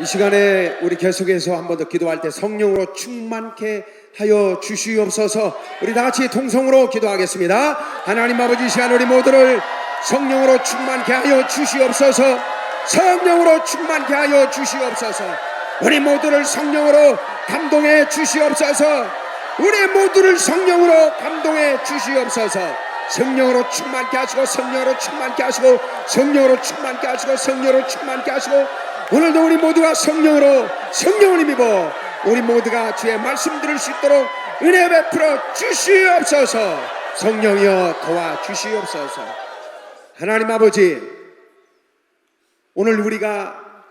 이 시간에 우리 계속해서 한 번 더 기도할 때 성령으로 충만케 하여 주시옵소서. 우리 다 같이 통성으로 기도하겠습니다. 하나님 아버지, 이 시간 우리 모두를 성령으로 충만케 하여 주시옵소서. 성령으로 충만케 하여 주시옵소서. 우리 모두를 성령으로 감동해 주시옵소서. 우리 모두를 성령으로 감동해 주시옵소서. 성령으로 충만케 하시고, 성령으로 충만케 하시고, 성령으로 충만케 하시고, 성령으로 충만케 하시고, 오늘도 우리 모두가 성령으로, 성령을 힘입어 우리 모두가 주의 말씀 들을 수 있도록 은혜 베풀어 주시옵소서. 성령이여 도와주시옵소서. 하나님 아버지, 오늘 우리가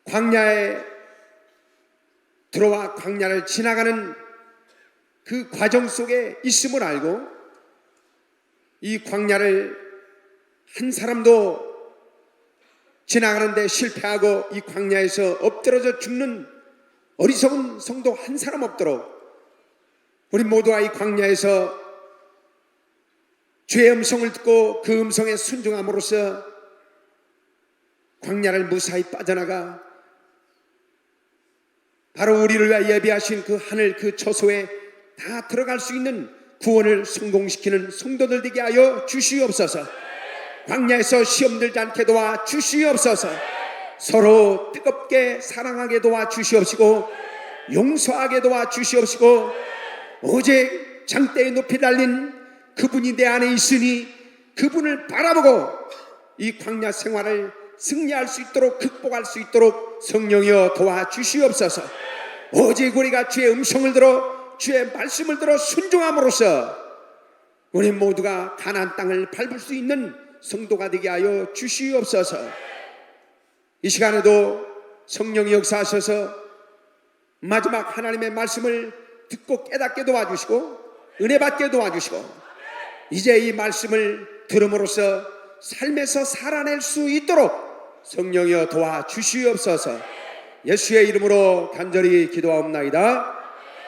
광야에 들어와 광야를 지나가는 그 과정 속에 있음을 알고, 이 광야를 한 사람도 지나가는데 실패하고 이 광야에서 엎드러져 죽는 어리석은 성도 한 사람 없도록 우리 모두가 이 광야에서 주의 음성을 듣고 그 음성에 순종함으로써 광야를 무사히 빠져나가 바로 우리를 위해 예비하신 그 하늘 그 처소에 다 들어갈 수 있는 구원을 성공시키는 성도들 되게 하여 주시옵소서. 광야에서 시험 들지 않게 도와 주시옵소서. 서로 뜨겁게 사랑하게 도와 주시옵시고, 용서하게 도와 주시옵시고, 오직 장대에 높이 달린 그분이 내 안에 있으니 그분을 바라보고 이 광야 생활을 승리할 수 있도록, 극복할 수 있도록 성령이여 도와 주시옵소서. 오직 우리가 주의 음성을 들어 주의 말씀을 들어 순종함으로써 우리 모두가 가나안 땅을 밟을 수 있는 성도가 되게 하여 주시옵소서. 이 시간에도 성령이 역사하셔서 마지막 하나님의 말씀을 듣고 깨닫게 도와주시고 은혜 받게 도와주시고, 이제 이 말씀을 들음으로써 삶에서 살아낼 수 있도록 성령이여 도와주시옵소서. 예수의 이름으로 간절히 기도하옵나이다.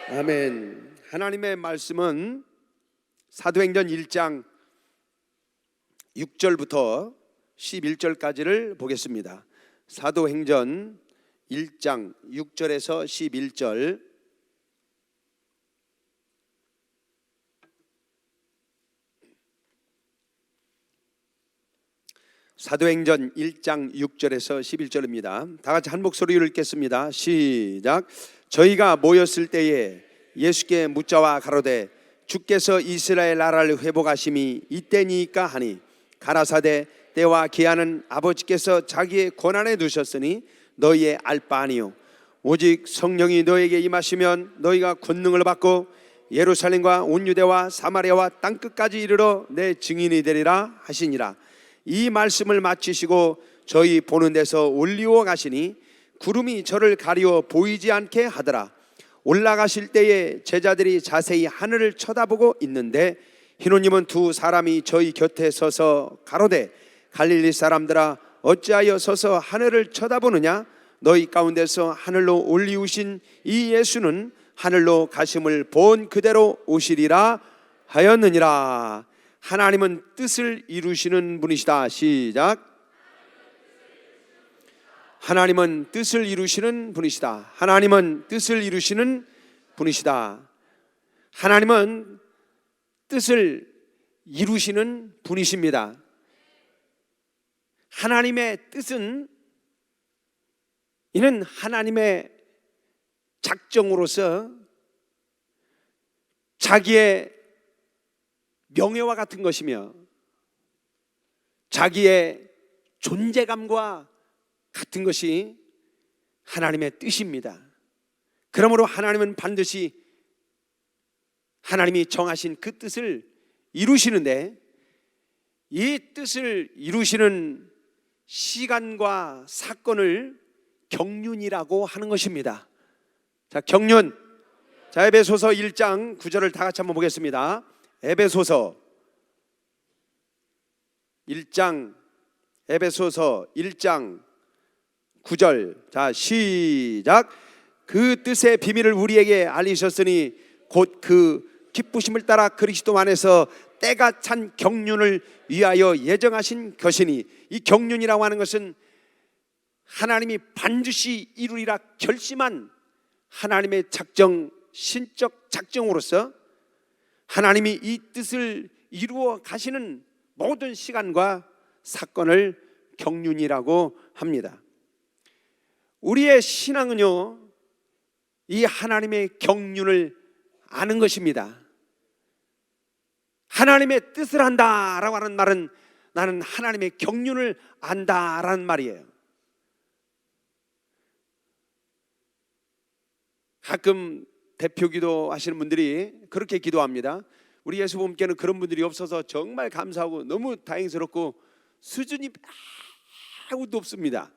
아멘. 하나님의 말씀은 사도행전 1장 6절부터 11절까지를 보겠습니다. 사도행전 1장 6절에서 11절. 사도행전 1장 6절에서 11절입니다. 다 같이 한 목소리로 읽겠습니다. 시작. 저희가 모였을 때에 예수께 묻자와 가로되 주께서 이스라엘 나라를 회복하심이 이때니까 하니, 가라사대 때와 기한은 아버지께서 자기의 권한에 두셨으니 너희의 알 바 아니요 오직 성령이 너에게 임하시면 너희가 권능을 받고 예루살렘과 온 유대와 사마리아와 땅끝까지 이르러 내 증인이 되리라 하시니라. 이 말씀을 마치시고 저희 보는 데서 올리워 가시니 구름이 저를 가리워 보이지 않게 하더라. 올라가실 때에 제자들이 자세히 하늘을 쳐다보고 있는데 희노님은 두 사람이 저희 곁에 서서 가로되 갈릴리 사람들아 어찌하여 서서 하늘을 쳐다보느냐? 너희 가운데서 하늘로 올리우신 이 예수는 하늘로 가심을 본 그대로 오시리라 하였느니라. 하나님은 뜻을 이루시는 분이시다. 시작. 하나님은 뜻을 이루시는 분이시다. 하나님은 뜻을 이루시는 분이시다. 하나님은 뜻을 이루시는 분이십니다. 하나님의 뜻은, 이는 하나님의 작정으로서 자기의 명예와 같은 것이며 자기의 존재감과 같은 것이 하나님의 뜻입니다. 그러므로 하나님은 반드시 하나님이 정하신 그 뜻을 이루시는데, 이 뜻을 이루시는 시간과 사건을 경륜이라고 하는 것입니다. 자, 경륜. 자, 에베소서 1장 9절을 다 같이 한번 보겠습니다. 에베소서 1장 9절. 자, 시작. 그 뜻의 비밀을 우리에게 알리셨으니 곧 그 기쁘심을 따라 그리스도 안에서 때가 찬 경륜을 위하여 예정하신 것이니, 이 경륜이라고 하는 것은 하나님이 반드시 이루리라 결심한 하나님의 작정, 신적 작정으로서 하나님이 이 뜻을 이루어 가시는 모든 시간과 사건을 경륜이라고 합니다. 우리의 신앙은요, 이 하나님의 경륜을 아는 것입니다. 하나님의 뜻을 안다라고 하는 말은 나는 하나님의 경륜을 안다라는 말이에요. 가끔 대표 기도 하시는 분들이 그렇게 기도합니다. 우리 예수님께는 그런 분들이 없어서 정말 감사하고 너무 다행스럽고 수준이 매우 높습니다.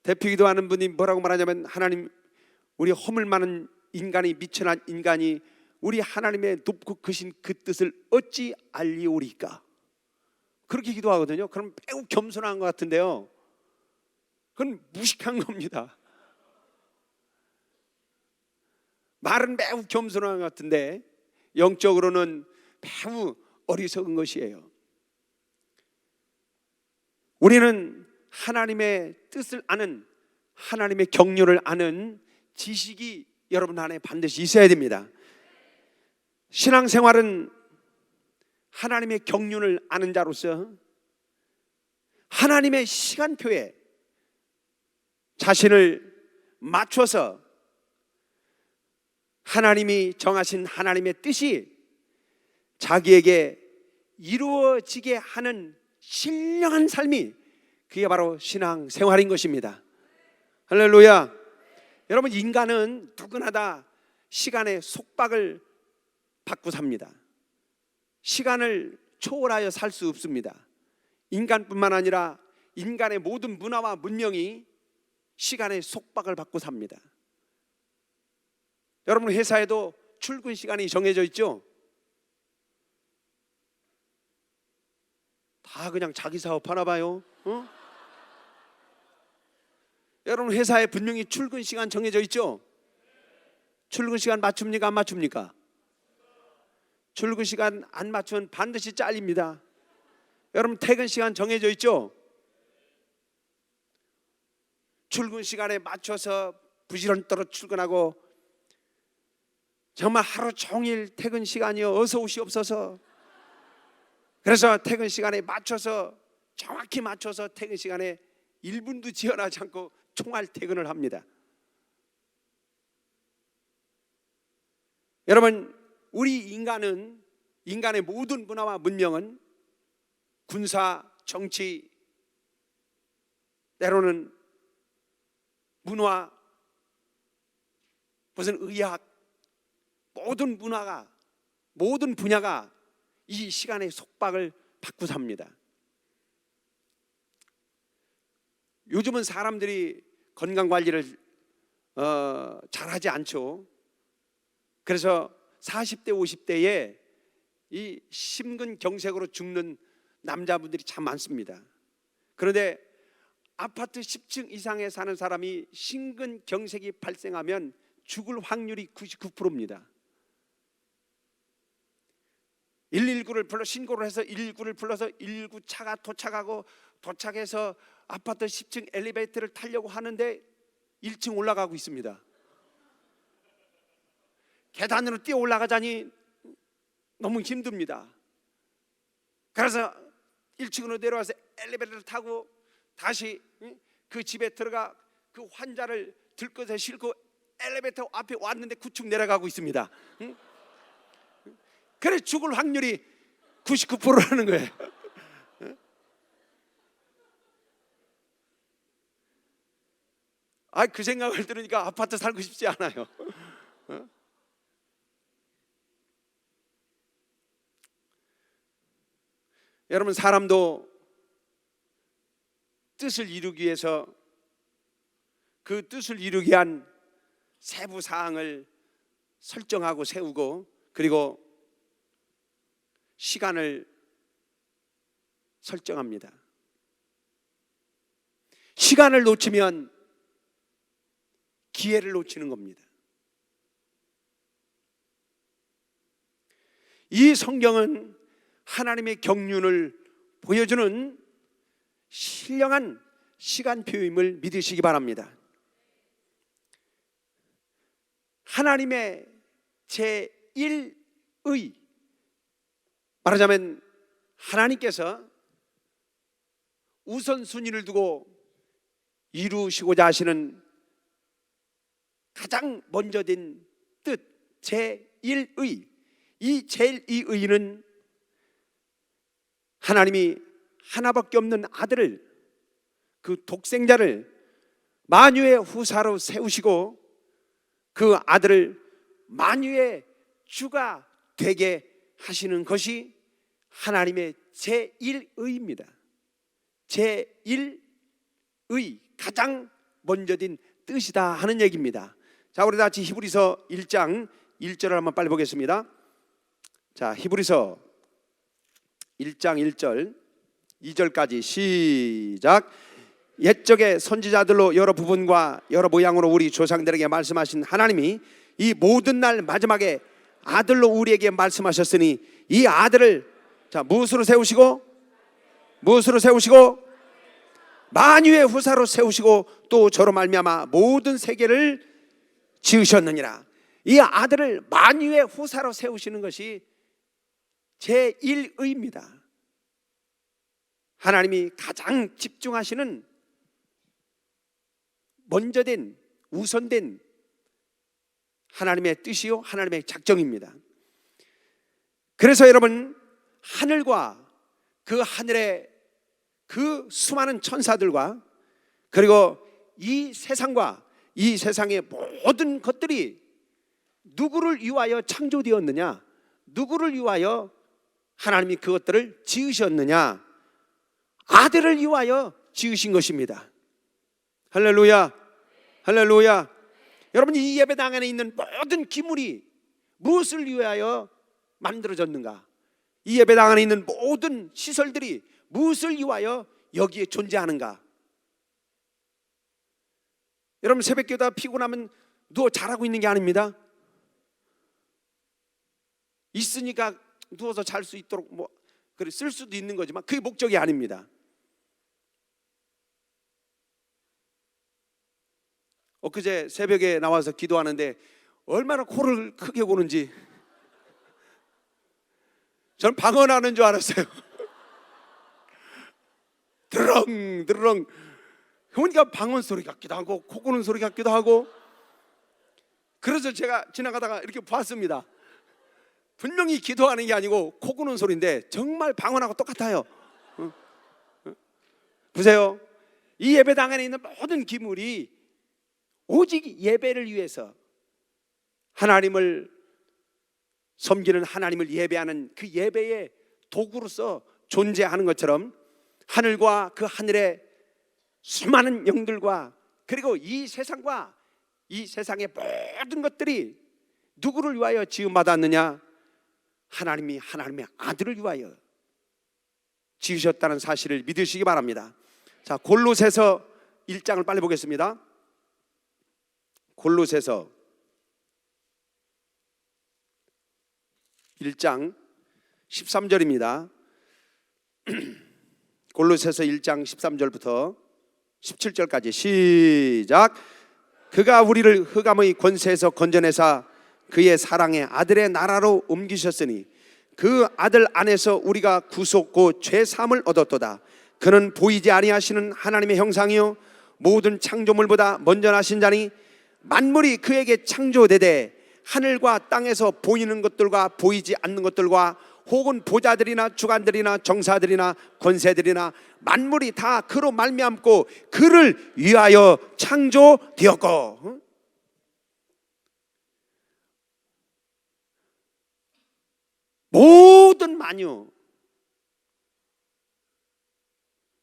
대표 기도하는 분이 뭐라고 말하냐면, 하나님, 우리 허물 많은 인간이, 미천한 인간이 우리 하나님의 높고 크신 그 뜻을 어찌 알리오리까? 그렇게 기도하거든요. 그럼 매우 겸손한 것 같은데요, 그건 무식한 겁니다. 말은 매우 겸손한 것 같은데 영적으로는 매우 어리석은 것이에요. 우리는 하나님의 뜻을 아는, 하나님의 경륜을 아는 지식이 여러분 안에 반드시 있어야 됩니다. 신앙생활은 하나님의 경륜을 아는 자로서 하나님의 시간표에 자신을 맞춰서 하나님이 정하신 하나님의 뜻이 자기에게 이루어지게 하는 신령한 삶이, 그게 바로 신앙생활인 것입니다. 할렐루야. 여러분, 인간은 누구나 다 시간의 속박을 받고 삽니다. 시간을 초월하여 살 수 없습니다. 인간뿐만 아니라 인간의 모든 문화와 문명이 시간의 속박을 받고 삽니다. 여러분, 회사에도 출근 시간이 정해져 있죠? 다 그냥 자기 사업 하나 봐요. 여러분, 회사에 분명히 출근 시간 정해져 있죠? 출근 시간 맞춥니까? 안 맞춥니까? 출근 시간 안 맞추면 반드시 잘립니다. 여러분, 퇴근 시간 정해져 있죠? 출근 시간에 맞춰서 부지런히 출근하고 정말 하루 종일 퇴근 시간이요, 어서 오시옵소서. 그래서 퇴근 시간에 맞춰서, 정확히 맞춰서 퇴근 시간에 1분도 지연하지 않고 총알 퇴근을 합니다. 여러분, 우리 인간은, 인간의 모든 문화와 문명은 군사, 정치, 때로는 문화, 무슨 의학, 모든 문화가, 모든 분야가 이 시간의 속박을 받고 삽니다. 요즘은 사람들이 건강관리를 잘하지 않죠. 그래서 40대 50대에 이 심근경색으로 죽는 남자분들이 참 많습니다. 그런데 아파트 10층 이상에 사는 사람이 심근경색이 발생하면 죽을 확률이 99%입니다. 119를 불러 신고를 해서 119를 불러서 119차가 도착하고, 도착해서 아파트 10층 엘리베이터를 타려고 하는데 1층 올라가고 있습니다. 계단으로 뛰어 올라가자니 너무 힘듭니다. 그래서 1층으로 내려와서 엘리베이터를 타고 다시 그 집에 들어가 그 환자를 들것에 싣고 엘리베이터 앞에 왔는데 9층 내려가고 있습니다. 그래 죽을 확률이 99%라는 거예요. 그 생각을 들으니까 아파트 살고 싶지 않아요. 여러분, 사람도 뜻을 이루기 위해서 그 뜻을 이루기 위한 세부 사항을 설정하고 세우고, 그리고 시간을 설정합니다. 시간을 놓치면 기회를 놓치는 겁니다. 이 성경은 하나님의 경륜을 보여주는 신령한 시간표임을 믿으시기 바랍니다. 하나님의 제1의, 말하자면 하나님께서 우선순위를 두고 이루시고자 하시는 가장 먼저 된 뜻, 제1의, 이 제1의는 하나님이 하나밖에 없는 아들을, 그 독생자를 만유의 후사로 세우시고 그 아들을 만유의 주가 되게 하시는 것이 하나님의 제1의입니다. 제1의, 가장 먼저 된 뜻이다 하는 얘기입니다. 자, 우리 다 같이 히브리서 1장 1절을 한번 빨리 보겠습니다. 자, 히브리서 1장 1절 2절까지 시작. 옛적의 선지자들로 여러 부분과 여러 모양으로 우리 조상들에게 말씀하신 하나님이 이 모든 날 마지막에 아들로 우리에게 말씀하셨으니 이 아들을 자 무엇으로 세우시고 만유의 후사로 세우시고 또 저로 말미암아 모든 세계를 지으셨느니라. 이 아들을 만유의 후사로 세우시는 것이 제1의입니다. 하나님이 가장 집중하시는 먼저 된, 우선된 하나님의 뜻이요 하나님의 작정입니다. 그래서 여러분, 하늘과 그 하늘의 그 수많은 천사들과 그리고 이 세상과 이 세상의 모든 것들이 누구를 위하여 창조되었느냐? 누구를 위하여 하나님이 그것들을 지으셨느냐? 아들을 위하여 지으신 것입니다. 할렐루야, 할렐루야. 여러분, 이 예배당 안에 있는 모든 기물이 무엇을 위하여 만들어졌는가? 이 예배당 안에 있는 모든 시설들이 무엇을 위하여 여기에 존재하는가? 여러분, 새벽기도가 피곤하면 누워 자라고 있는 게 아닙니다. 있으니까 누워서 잘 수 있도록 뭐 그래 쓸 수도 있는 거지만 그게 목적이 아닙니다. 엊그제 새벽에 나와서 기도하는데 얼마나 코를 크게 고는지 저는 방언하는 줄 알았어요. 드렁드렁. 그러니까 방언 소리 같기도 하고 코 고는 소리 같기도 하고. 그래서 제가 지나가다가 이렇게 봤습니다. 분명히 기도하는 게 아니고 코 고는 소리인데 정말 방언하고 똑같아요. 보세요. 이 예배당 안에 있는 모든 기물이 오직 예배를 위해서 하나님을 섬기는, 하나님을 예배하는 그 예배의 도구로서 존재하는 것처럼 하늘과 그 하늘의 수많은 영들과 그리고 이 세상과 이 세상의 모든 것들이 누구를 위하여 지음받았느냐? 하나님이 하나님의 아들을 위하여 지으셨다는 사실을 믿으시기 바랍니다. 자, 골로새서 1장을 빨리 보겠습니다. 골로새서 1장 13절입니다. 골로새서 1장 13절부터 17절까지 시작. 그가 우리를 흑암의 권세에서 건져내사 그의 사랑의 아들의 나라로 옮기셨으니 그 아들 안에서 우리가 구속 곧 죄사함을 얻었도다. 그는 보이지 아니하시는 하나님의 형상이요 모든 창조물보다 먼저 나신 자니 만물이 그에게 창조되되 하늘과 땅에서 보이는 것들과 보이지 않는 것들과 혹은 보좌들이나 주관들이나 정사들이나 권세들이나 만물이 다 그로 말미암고 그를 위하여 창조되었고. 모든 만유,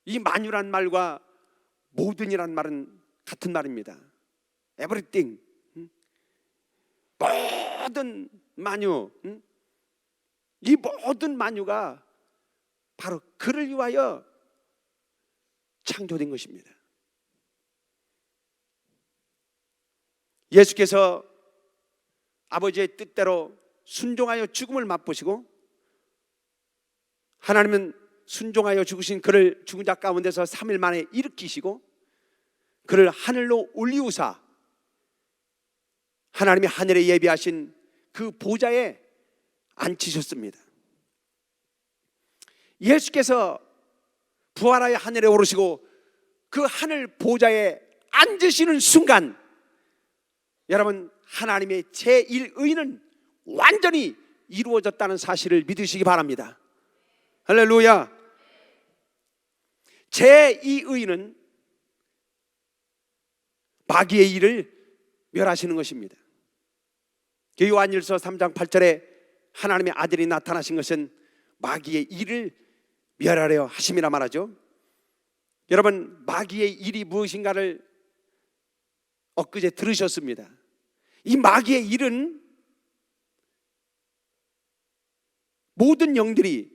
이 만유란 말과 모든이란 말은 같은 말입니다. Everything. 모든 만유, 이 모든 만유가 바로 그를 위하여 창조된 것입니다. 예수께서 아버지의 뜻대로 순종하여 죽음을 맛보시고 하나님은 순종하여 죽으신 그를 죽은 자 가운데서 3일 만에 일으키시고 그를 하늘로 올리우사 하나님이 하늘에 예비하신 그 보좌에 앉히셨습니다. 예수께서 부활하여 하늘에 오르시고 그 하늘 보좌에 앉으시는 순간 여러분 하나님의 제1의는 완전히 이루어졌다는 사실을 믿으시기 바랍니다. 할렐루야. 제2의는 마귀의 일을 멸하시는 것입니다. 요한일서 3장 8절에 하나님의 아들이 나타나신 것은 마귀의 일을 멸하려 하심이라 말하죠. 여러분 마귀의 일이 무엇인가를 엊그제 들으셨습니다. 이 마귀의 일은 모든 영들이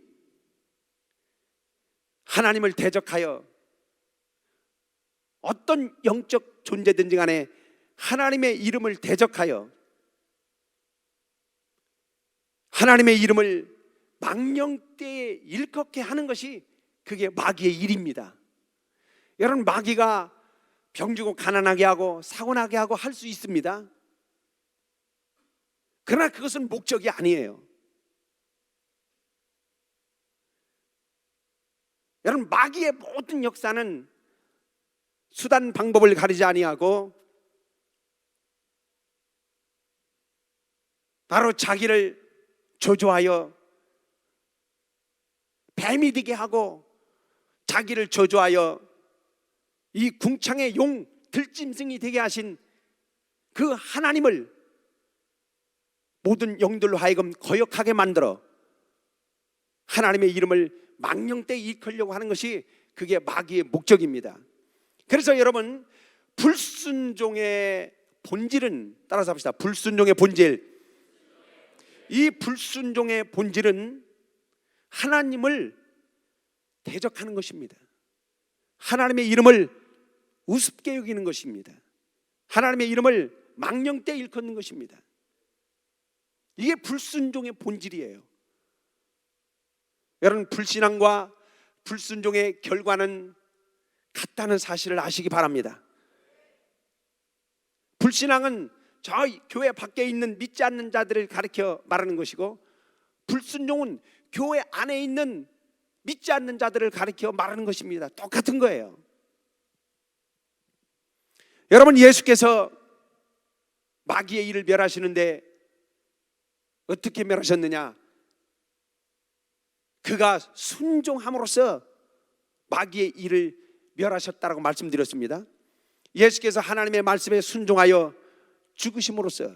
하나님을 대적하여 어떤 영적 존재든지 간에 하나님의 이름을 대적하여 하나님의 이름을 망령되에 일컫게 하는 것이 그게 마귀의 일입니다. 여러분 마귀가 병주고 가난하게 하고 사고나게 하고 할 수 있습니다. 그러나 그것은 목적이 아니에요. 여러분 마귀의 모든 역사는 수단 방법을 가리지 아니하고 바로 자기를 저주하여 뱀이 되게 하고 자기를 저주하여 이 궁창의 용 들짐승이 되게 하신 그 하나님을 모든 영들로 하여금 거역하게 만들어 하나님의 이름을 망령되이 일컬려고 하는 것이 그게 마귀의 목적입니다. 그래서 여러분 불순종의 본질은 따라서 합시다. 불순종의 본질. 이 불순종의 본질은 하나님을 대적하는 것입니다. 하나님의 이름을 우습게 여기는 것입니다. 하나님의 이름을 망령되이 일컫는 것입니다. 이게 불순종의 본질이에요. 여러분 불신앙과 불순종의 결과는 같다는 사실을 아시기 바랍니다. 불신앙은 저 교회 밖에 있는 믿지 않는 자들을 가리켜 말하는 것이고 불순종은 교회 안에 있는 믿지 않는 자들을 가리켜 말하는 것입니다. 똑같은 거예요. 여러분 예수께서 마귀의 일을 멸하시는데 어떻게 멸하셨느냐? 그가 순종함으로써 마귀의 일을 멸하셨다라고 말씀드렸습니다. 예수께서 하나님의 말씀에 순종하여 죽으심으로써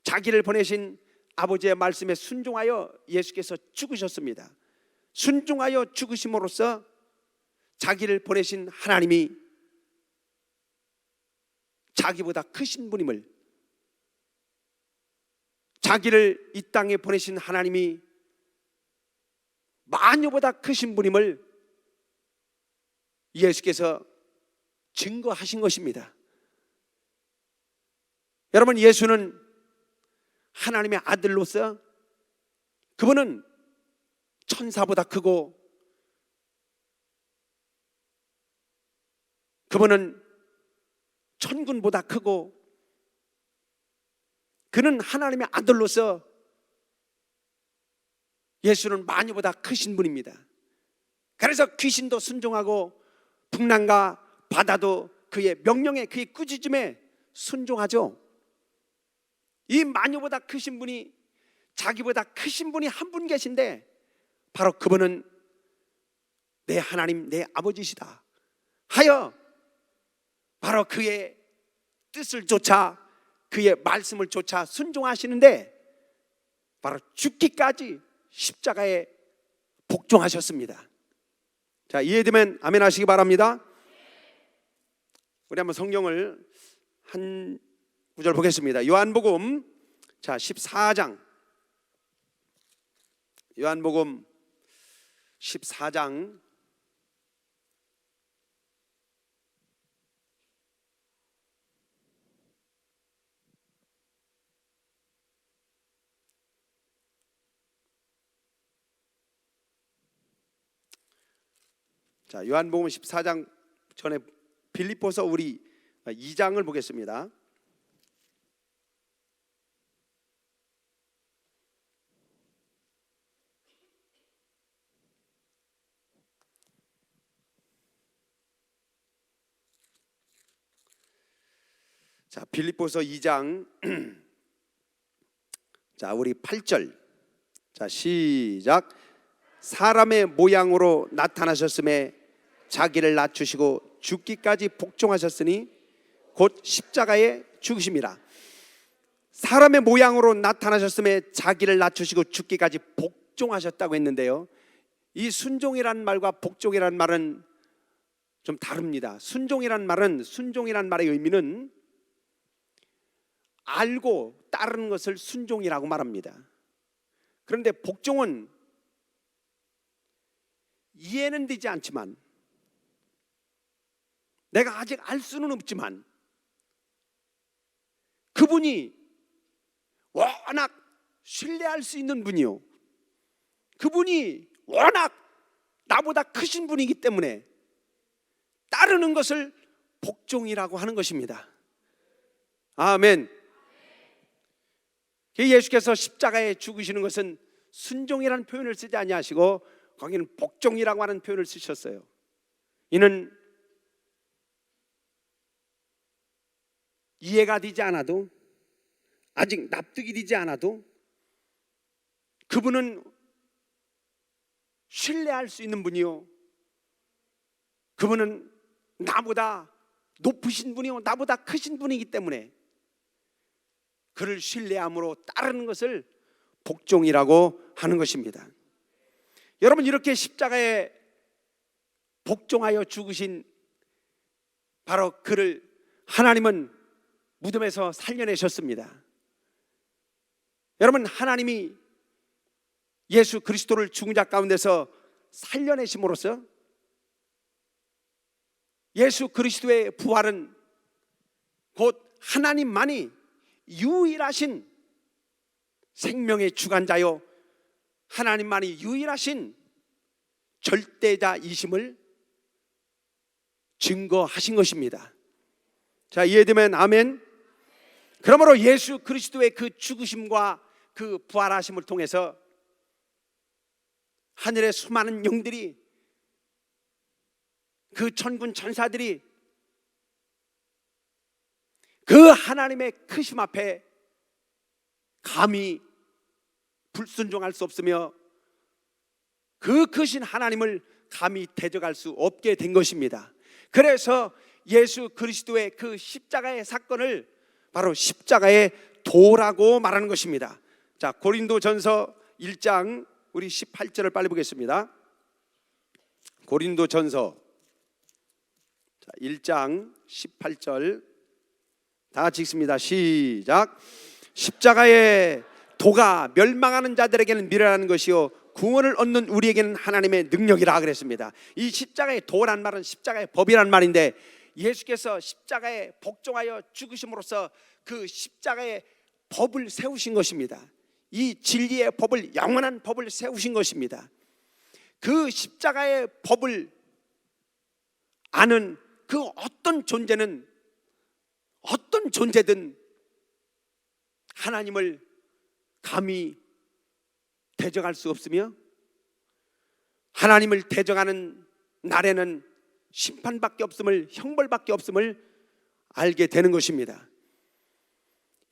자기를 보내신 아버지의 말씀에 순종하여 예수께서 죽으셨습니다. 순종하여 죽으심으로써 자기를 보내신 하나님이 자기보다 크신 분임을, 자기를 이 땅에 보내신 하나님이 마녀보다 크신 분임을 예수께서 증거하신 것입니다. 여러분 예수는 하나님의 아들로서 그분은 천사보다 크고 그분은 천군보다 크고 그는 하나님의 아들로서 예수는 마녀보다 크신 분입니다. 그래서 귀신도 순종하고 풍랑과 바다도 그의 명령에 그의 꾸짖음에 순종하죠. 이 마녀보다 크신 분이 자기보다 크신 분이 한 분 계신데 바로 그분은 내 하나님 내 아버지시다 하여 바로 그의 뜻을 쫓아 그의 말씀을 쫓아 순종하시는데 바로 죽기까지 십자가에 복종하셨습니다. 자, 이해되면 아멘 하시기 바랍니다. 우리 한번 성경을 한 구절 보겠습니다. 요한복음 14장 요한복음 14장 자, 요한복음 14장 전에 빌립보서 우리 2장을 보겠습니다. 자, 빌립보서 2장 자, 우리 8절. 자, 시작. 사람의 모양으로 나타나셨음에 자기를 낮추시고 죽기까지 복종하셨으니 곧 십자가에 죽으심이라. 사람의 모양으로 나타나셨음에 자기를 낮추시고 죽기까지 복종하셨다고 했는데요, 이 순종이란 말과 복종이란 말은 좀 다릅니다. 순종이란 말의 의미는 알고 따르는 것을 순종이라고 말합니다. 그런데 복종은 이해는 되지 않지만, 내가 아직 알 수는 없지만, 그분이 워낙 신뢰할 수 있는 분이요, 그분이 워낙 나보다 크신 분이기 때문에 따르는 것을 복종이라고 하는 것입니다. 아멘. 예수께서 십자가에 죽으시는 것은 순종이라는 표현을 쓰지 아니하시고 거기는 복종이라고 하는 표현을 쓰셨어요. 이는 이해가 되지 않아도, 아직 납득이 되지 않아도 그분은 신뢰할 수 있는 분이요, 그분은 나보다 높으신 분이요, 나보다 크신 분이기 때문에 그를 신뢰함으로 따르는 것을 복종이라고 하는 것입니다. 여러분, 이렇게 십자가에 복종하여 죽으신 바로 그를 하나님은 무덤에서 살려내셨습니다. 여러분, 하나님이 예수 그리스도를 죽은 자 가운데서 살려내심으로써 예수 그리스도의 부활은 곧 하나님만이 유일하신 생명의 주관자요, 하나님만이 유일하신 절대자이심을 증거하신 것입니다. 자, 이해되면 아멘. 그러므로 예수 그리스도의 그 죽으심과 그 부활하심을 통해서 하늘의 수많은 영들이, 그 천군 천사들이 그 하나님의 크심 앞에 감히 불순종할 수 없으며 그 크신 하나님을 감히 대적할 수 없게 된 것입니다. 그래서 예수 그리스도의 그 십자가의 사건을 바로 십자가의 도라고 말하는 것입니다. 자, 고린도전서 1장 우리 18절을 빨리 보겠습니다. 고린도전서 1장 18절 다 같이 읽습니다. 시작. 십자가의 도가 멸망하는 자들에게는 미련한 것이요 구원을 얻는 우리에게는 하나님의 능력이라 그랬습니다. 이 십자가의 도란 말은 십자가의 법이란 말인데, 예수께서 십자가에 복종하여 죽으심으로써 그 십자가의 법을 세우신 것입니다. 이 진리의 법을, 영원한 법을 세우신 것입니다. 그 십자가의 법을 아는 그 어떤 존재든 하나님을 감히 대적할 수 없으며, 하나님을 대적하는 날에는 심판밖에 없음을, 형벌밖에 없음을 알게 되는 것입니다.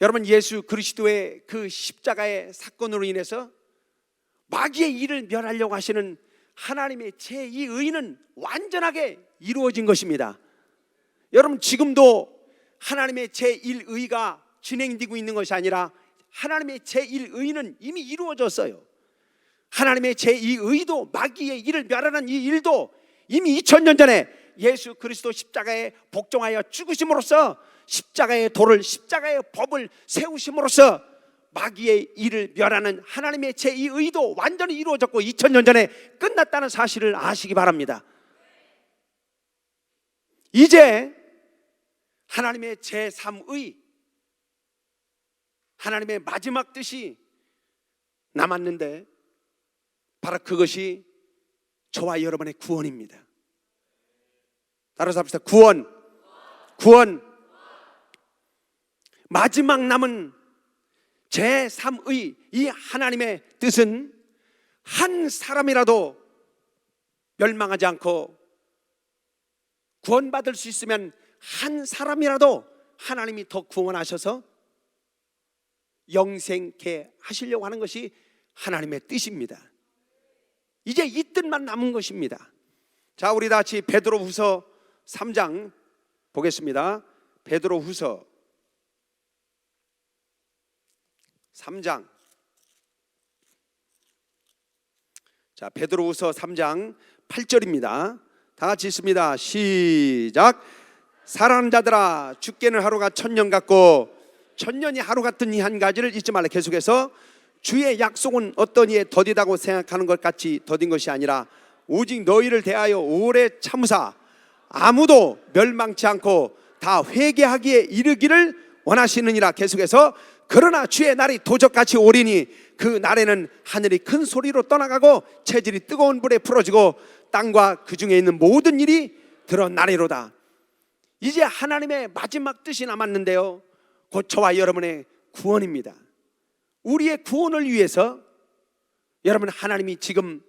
여러분, 예수 그리스도의 그 십자가의 사건으로 인해서 마귀의 일을 멸하려고 하시는 하나님의 제2의는 완전하게 이루어진 것입니다. 여러분, 지금도 하나님의 제1의가 진행되고 있는 것이 아니라 하나님의 제1의는 이미 이루어졌어요. 하나님의 제2의도, 마귀의 일을 멸하는 이 일도 이미 2000년 전에 예수 그리스도 십자가에 복종하여 죽으심으로써 십자가의 도를, 십자가의 법을 세우심으로써 마귀의 일을 멸하는 하나님의 제2의도 완전히 이루어졌고 2000년 전에 끝났다는 사실을 아시기 바랍니다. 이제 하나님의 제3의, 하나님의 마지막 뜻이 남았는데 바로 그것이 저와 여러분의 구원입니다. 따라서 합시다. 구원. 구원. 마지막 남은 제3의 이 하나님의 뜻은 한 사람이라도 멸망하지 않고 구원받을 수 있으면 한 사람이라도 하나님이 더 구원하셔서 영생케 하시려고 하는 것이 하나님의 뜻입니다. 이제 이 뜻만 남은 것입니다. 자, 우리 다 같이 베드로후서 3장 보겠습니다. 베드로후서 3장. 자, 베드로후서 3장 8절입니다. 다 같이 있습니다. 시작. 사랑하는 자들아, 죽게는 하루가 1000년 같고 1000년이 하루 같은 이 한 가지를 잊지 말라. 계속해서 주의 약속은 어떤 이에 더디다고 생각하는 것 같이 더딘 것이 아니라 오직 너희를 대하여 오래 참으사 아무도 멸망치 않고 다 회개하기에 이르기를 원하시느니라. 계속해서 그러나 주의 날이 도적같이 오리니 그 날에는 하늘이 큰 소리로 떠나가고 체질이 뜨거운 불에 풀어지고 땅과 그 중에 있는 모든 일이 드러나리로다. 이제 하나님의 마지막 뜻이 남았는데요, 곧 저와 여러분의 구원입니다. 우리의 구원을 위해서 여러분, 하나님이 지금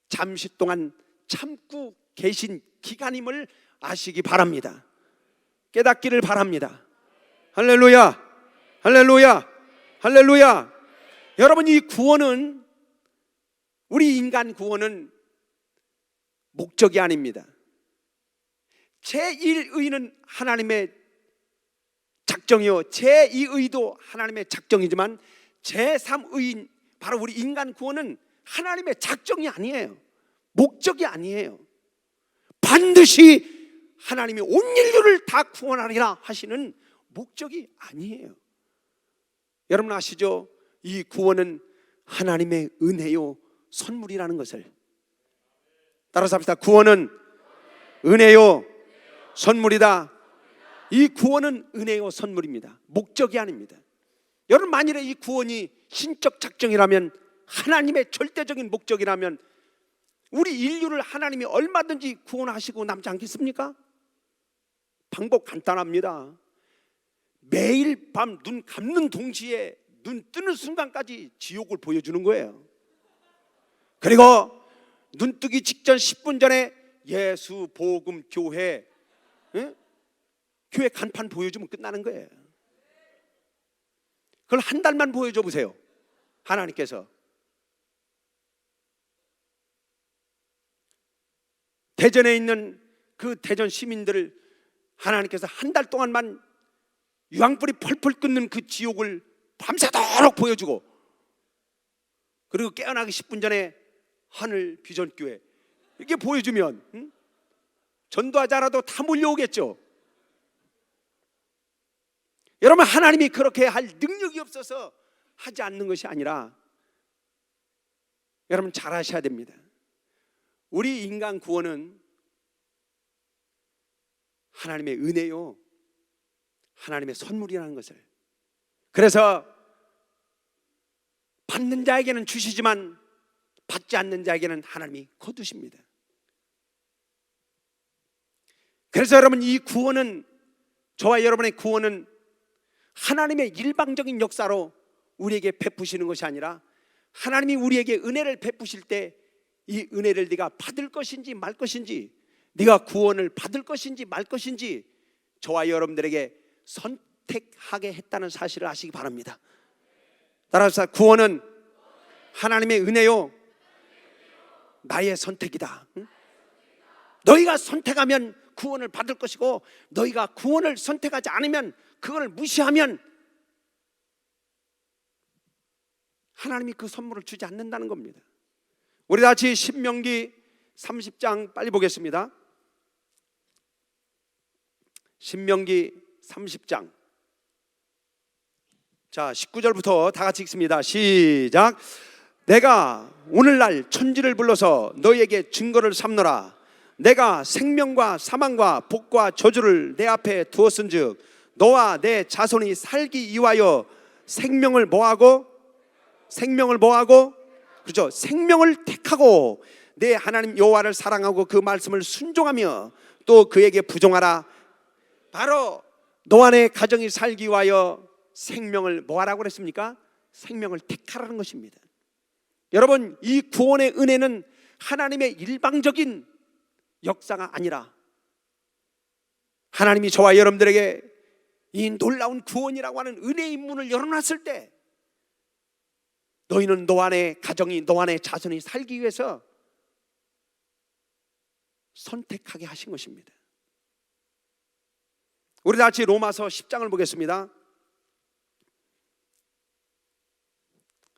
잠시 동안 참고 계신 기간임을 아시기 바랍니다. 깨닫기를 바랍니다. 할렐루야, 할렐루야, 할렐루야. 여러분, 이 구원은, 우리 인간 구원은 목적이 아닙니다. 제1의는 하나님의 작정이요, 제2의도 하나님의 작정이지만 제3의인 바로 우리 인간 구원은 하나님의 작정이 아니에요. 목적이 아니에요. 반드시 하나님이 온 인류를 다 구원하리라 하시는 목적이 아니에요. 여러분 아시죠? 이 구원은 하나님의 은혜요 선물이라는 것을. 따라서 합시다. 구원은 은혜요 선물이다. 이 구원은 은혜요 선물입니다. 목적이 아닙니다. 여러분, 만일에 이 구원이 신적 작정이라면, 하나님의 절대적인 목적이라면 우리 인류를 하나님이 얼마든지 구원하시고 남지 않겠습니까? 방법 간단합니다. 매일 밤 눈 감는 동시에 눈 뜨는 순간까지 지옥을 보여주는 거예요. 그리고 눈 뜨기 직전 10분 전에 예수 복음 교회, 교회 간판 보여주면 끝나는 거예요. 그걸 한 달만 보여줘 보세요. 하나님께서. 대전에 있는 그 대전 시민들을 하나님께서 한 달 동안만 유황불이 펄펄 끓는 그 지옥을 밤새도록 보여주고, 그리고 깨어나기 10분 전에 하늘 비전교회 이렇게 보여주면 전도하지 않아도 다 몰려오겠죠. 여러분, 하나님이 그렇게 할 능력이 없어서 하지 않는 것이 아니라, 여러분 잘 아셔야 됩니다. 우리 인간 구원은 하나님의 은혜요 하나님의 선물이라는 것을. 그래서 받는 자에게는 주시지만 받지 않는 자에게는 하나님이 거두십니다. 그래서 여러분, 이 구원은, 저와 여러분의 구원은 하나님의 일방적인 역사로 우리에게 베푸시는 것이 아니라, 하나님이 우리에게 은혜를 베푸실 때 이 은혜를 네가 받을 것인지 말 것인지, 네가 구원을 받을 것인지 말 것인지 저와 여러분들에게 선택하게 했다는 사실을 아시기 바랍니다. 따라서 구원은 하나님의 은혜요 나의 선택이다. 너희가 선택하면 구원을 받을 것이고, 너희가 구원을 선택하지 않으면, 그걸 무시하면 하나님이 그 선물을 주지 않는다는 겁니다. 우리 다 같이 신명기 30장 빨리 보겠습니다. 신명기 30장. 자, 19절부터 다 같이 읽습니다. 시작. 내가 오늘날 천지를 불러서 너희에게 증거를 삼노라. 내가 생명과 사망과 복과 저주를 내 앞에 두었은즉 너와 내 자손이 살기 위하여 생명을 뭐하고? 생명을 뭐하고? 그렇죠. 생명을 택하고 내 하나님 여호와를 사랑하고 그 말씀을 순종하며 또 그에게 부종하라. 바로 너 안에 가정이 살기 위하여 생명을 뭐하라고 그랬습니까? 생명을 택하라는 것입니다. 여러분, 이 구원의 은혜는 하나님의 일방적인 역사가 아니라 하나님이 저와 여러분들에게 이 놀라운 구원이라고 하는 은혜의 문을 열어놨을 때 너희는 너 안에 가정이, 너 안에 자손이 살기 위해서 선택하게 하신 것입니다. 우리 다 같이 로마서 10장을 보겠습니다.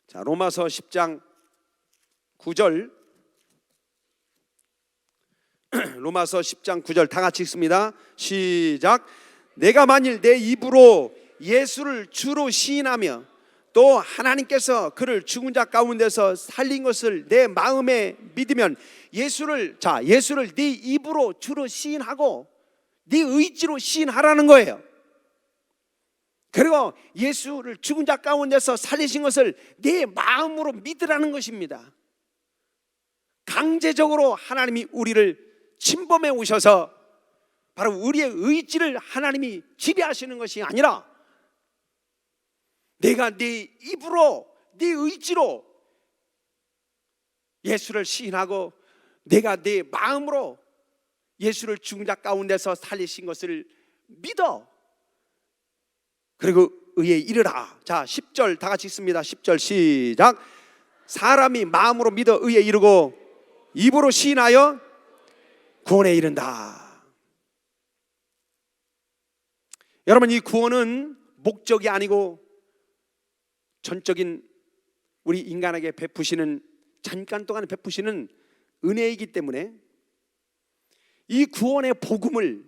자, 로마서 10장 9절. 로마서 10장 9절 다 같이 읽습니다. 시작. 내가 만일 내 입으로 예수를 주로 시인하며 또 하나님께서 그를 죽은 자 가운데서 살린 것을 내 마음에 믿으면 예수를 네 입으로 주로 시인하고 네 의지로 시인하라는 거예요. 그리고 예수를 죽은 자 가운데서 살리신 것을 네 마음으로 믿으라는 것입니다. 강제적으로 하나님이 우리를 침범해 오셔서 바로 우리의 의지를 하나님이 지배하시는 것이 아니라 내가 네 입으로, 네 의지로 예수를 시인하고 내가 네 마음으로 예수를 죽은 자 가운데서 살리신 것을 믿어. 그리고 의에 이르라. 자, 10절 다 같이 읽습니다. 10절 시작. 사람이 마음으로 믿어 의에 이르고 입으로 시인하여 구원에 이른다. 여러분, 이 구원은 목적이 아니고 전적인 우리 인간에게 베푸시는, 잠깐 동안 베푸시는 은혜이기 때문에 이 구원의 복음을,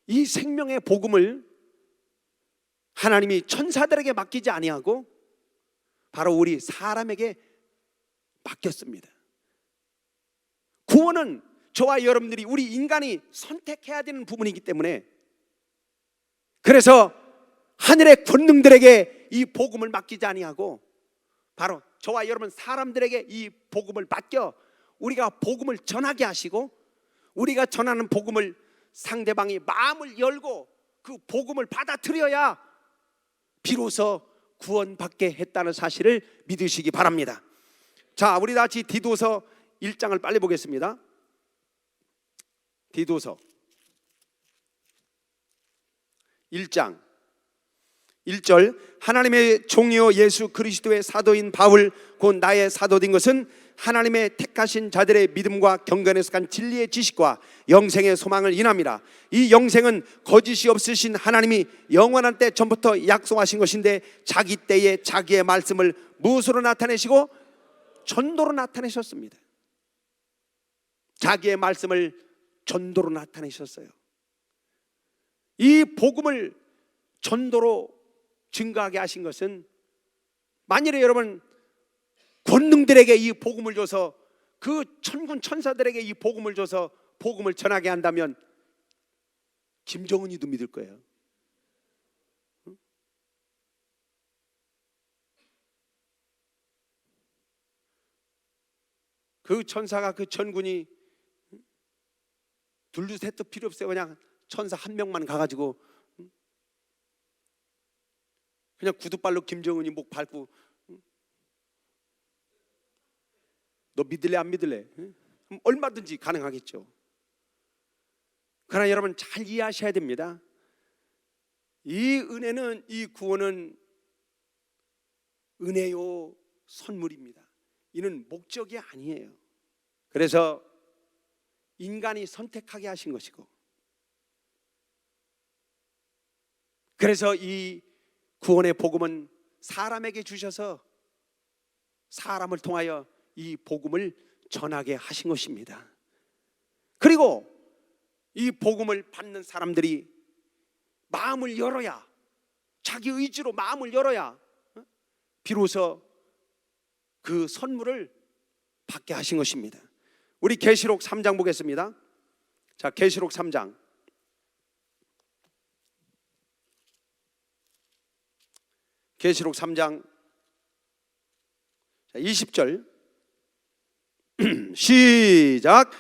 이 생명의 복음을 하나님이 천사들에게 맡기지 아니하고 바로 우리 사람에게 맡겼습니다. 구원은 저와 여러분들이, 우리 인간이 선택해야 되는 부분이기 때문에, 그래서 하늘의 권능들에게 이 복음을 맡기지 아니하고 바로 저와 여러분 사람들에게 이 복음을 맡겨 우리가 복음을 전하게 하시고, 우리가 전하는 복음을 상대방이 마음을 열고 그 복음을 받아들여야 비로소 구원받게 했다는 사실을 믿으시기 바랍니다. 자, 우리 다 같이 디도서 1장을 빨리 보겠습니다. 디도서 1장 1절. 하나님의 종이요 예수 그리스도의 사도인 바울 곧 나의 사도된 것은 하나님의 택하신 자들의 믿음과 경건에서 간 진리의 지식과 영생의 소망을 인함이라. 이 영생은 거짓이 없으신 하나님이 영원한 때 전부터 약속하신 것인데 자기 때에 자기의 말씀을 무엇으로 나타내시고 전도로 나타내셨습니다. 자기의 말씀을 전도로 나타내셨어요. 이 복음을 전도로 증거하게 하신 것은, 만일에 여러분 권능들에게 이 복음을 줘서, 그 천군 천사들에게 이 복음을 줘서 복음을 전하게 한다면 김정은이도 믿을 거예요. 그 천사가, 그 천군이 둘도 셋도 필요 없어요. 그냥 천사 한 명만 가가지고 그냥 구두발로 김정은이 목 밟고 너 믿을래 안 믿을래? 얼마든지 가능하겠죠. 그러나 여러분 잘 이해하셔야 됩니다. 이 은혜는, 이 구원은 은혜요 선물입니다. 이는 목적이 아니에요. 그래서 인간이 선택하게 하신 것이고, 그래서 이 구원의 복음은 사람에게 주셔서 사람을 통하여 이 복음을 전하게 하신 것입니다. 그리고 이 복음을 받는 사람들이 마음을 열어야, 자기 의지로 마음을 열어야 비로소 그 선물을 받게 하신 것입니다. 우리 계시록 3장 보겠습니다. 자, 계시록 3장. 계시록 3장 20절. 시작.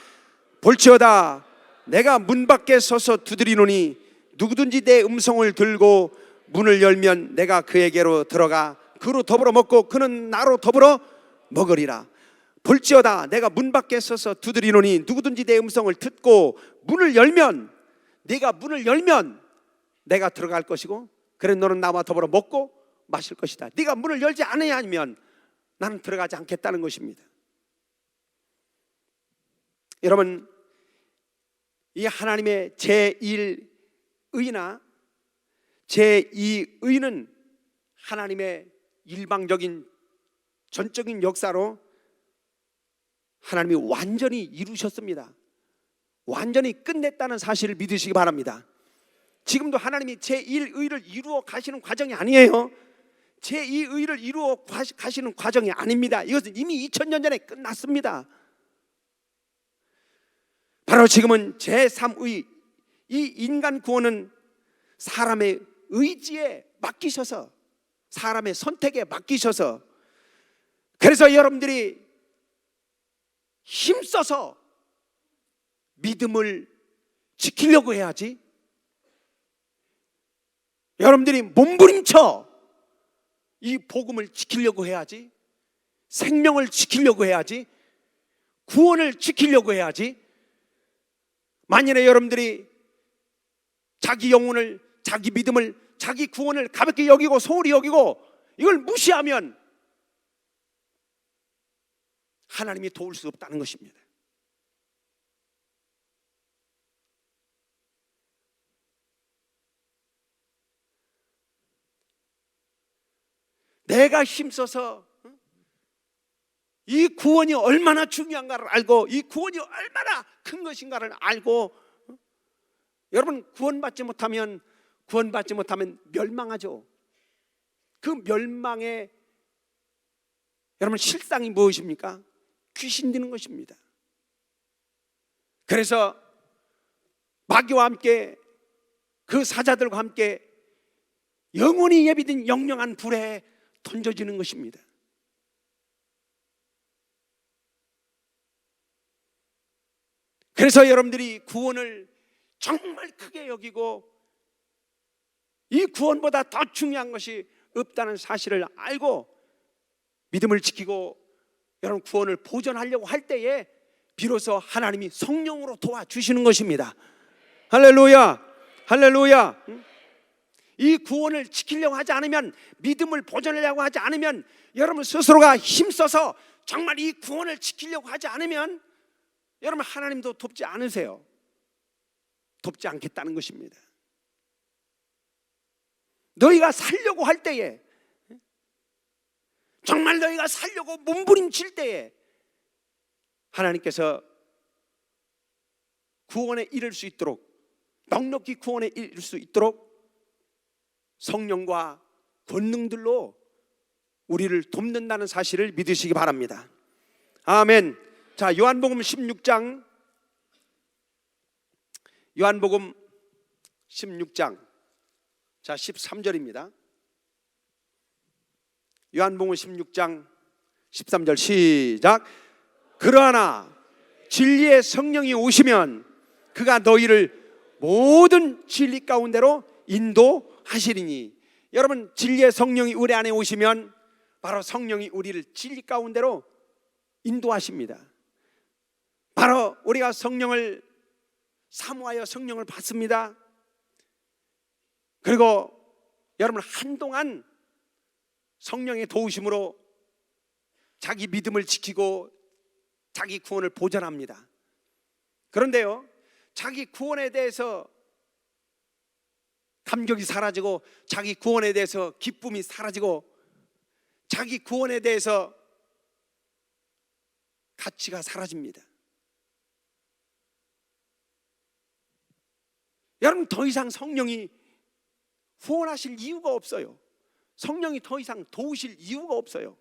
볼지어다 내가 문 밖에 서서 두드리노니 누구든지 내 음성을 들고 문을 열면 내가 그에게로 들어가 그로 더불어 먹고 그는 나로 더불어 먹으리라. 볼지어다 내가 문 밖에 서서 두드리노니 누구든지 내 음성을 듣고 문을 열면 네가 문을 열면 내가 들어갈 것이고 그래 너는 나와 더불어 먹고 마실 것이다. 네가 문을 열지 않으면 나는 들어가지 않겠다는 것입니다. 여러분, 이 하나님의 제1의나 제2의는 하나님의 일방적인 전적인 역사로 하나님이 완전히 이루셨습니다. 완전히 끝냈다는 사실을 믿으시기 바랍니다. 지금도 하나님이 제1의를 이루어 가시는 과정이 아니에요. 제2의를 이루어 가시는 과정이 아닙니다. 이것은 이미 2000년 전에 끝났습니다. 바로 지금은 제3의, 이 인간 구원은 사람의 의지에 맡기셔서, 사람의 선택에 맡기셔서, 그래서 여러분들이 힘써서 믿음을 지키려고 해야지, 여러분들이 몸부림쳐 이 복음을 지키려고 해야지, 생명을 지키려고 해야지, 구원을 지키려고 해야지. 만일에 여러분들이 자기 영혼을, 자기 믿음을, 자기 구원을 가볍게 여기고 소홀히 여기고 이걸 무시하면 하나님이 도울 수 없다는 것입니다. 내가 힘써서 이 구원이 얼마나 중요한가를 알고, 이 구원이 얼마나 큰 것인가를 알고, 여러분 구원받지 못하면 멸망하죠. 그 멸망의 여러분 실상이 무엇입니까? 귀신 드는 것입니다. 그래서 마귀와 함께 그 사자들과 함께 영원히 예비된 영영한 불에 던져지는 것입니다. 그래서 여러분들이 구원을 정말 크게 여기고 이 구원보다 더 중요한 것이 없다는 사실을 알고 믿음을 지키고 여러분 구원을 보존하려고 할 때에 비로소 하나님이 성령으로 도와주시는 것입니다. 할렐루야, 할렐루야. 이 구원을 지키려고 하지 않으면, 믿음을 보존하려고 하지 않으면, 여러분 스스로가 힘써서 정말 이 구원을 지키려고 하지 않으면 여러분 하나님도 돕지 않으세요. 돕지 않겠다는 것입니다. 너희가 살려고 할 때에, 정말 너희가 살려고 몸부림칠 때에 하나님께서 구원에 이를 수 있도록, 넉넉히 구원에 이를 수 있도록 성령과 권능들로 우리를 돕는다는 사실을 믿으시기 바랍니다. 아멘. 자, 요한복음 16장, 요한복음 16장, 자 13절입니다. 요한복음 16장 13절 시작. 그러나 진리의 성령이 오시면 그가 너희를 모든 진리 가운데로 인도하시리니. 여러분 진리의 성령이 우리 안에 오시면 바로 성령이 우리를 진리 가운데로 인도하십니다. 바로 우리가 성령을 사모하여 성령을 받습니다. 그리고 여러분 한동안 성령의 도우심으로 자기 믿음을 지키고 자기 구원을 보존합니다. 그런데요, 자기 구원에 대해서 감격이 사라지고, 자기 구원에 대해서 기쁨이 사라지고, 자기 구원에 대해서 가치가 사라집니다. 여러분 더 이상 성령이 후원하실 이유가 없어요. 성령이 더 이상 도우실 이유가 없어요.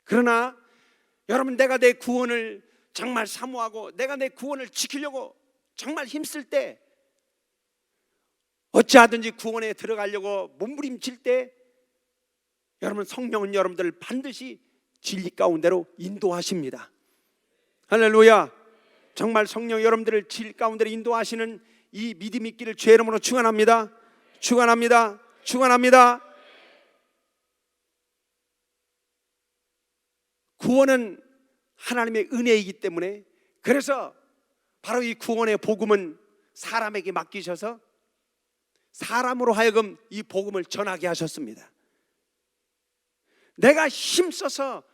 그러나 여러분 내가 내 구원을 정말 사모하고 내가 내 구원을 지키려고 정말 힘쓸 때, 어찌하든지 구원에 들어가려고 몸부림칠 때, 여러분 성령은 여러분들을 반드시 진리 가운데로 인도하십니다. 할렐루야. 정말 성령 여러분들을 진리 가운데로 인도하시는 이 믿음 있기를 주의 이름으로 축원합니다. 축원합니다. 축원합니다. 구원은 하나님의 은혜이기 때문에, 그래서 바로 이 구원의 복음은 사람에게 맡기셔서 사람으로 하여금 이 복음을 전하게 하셨습니다. 내가 힘써서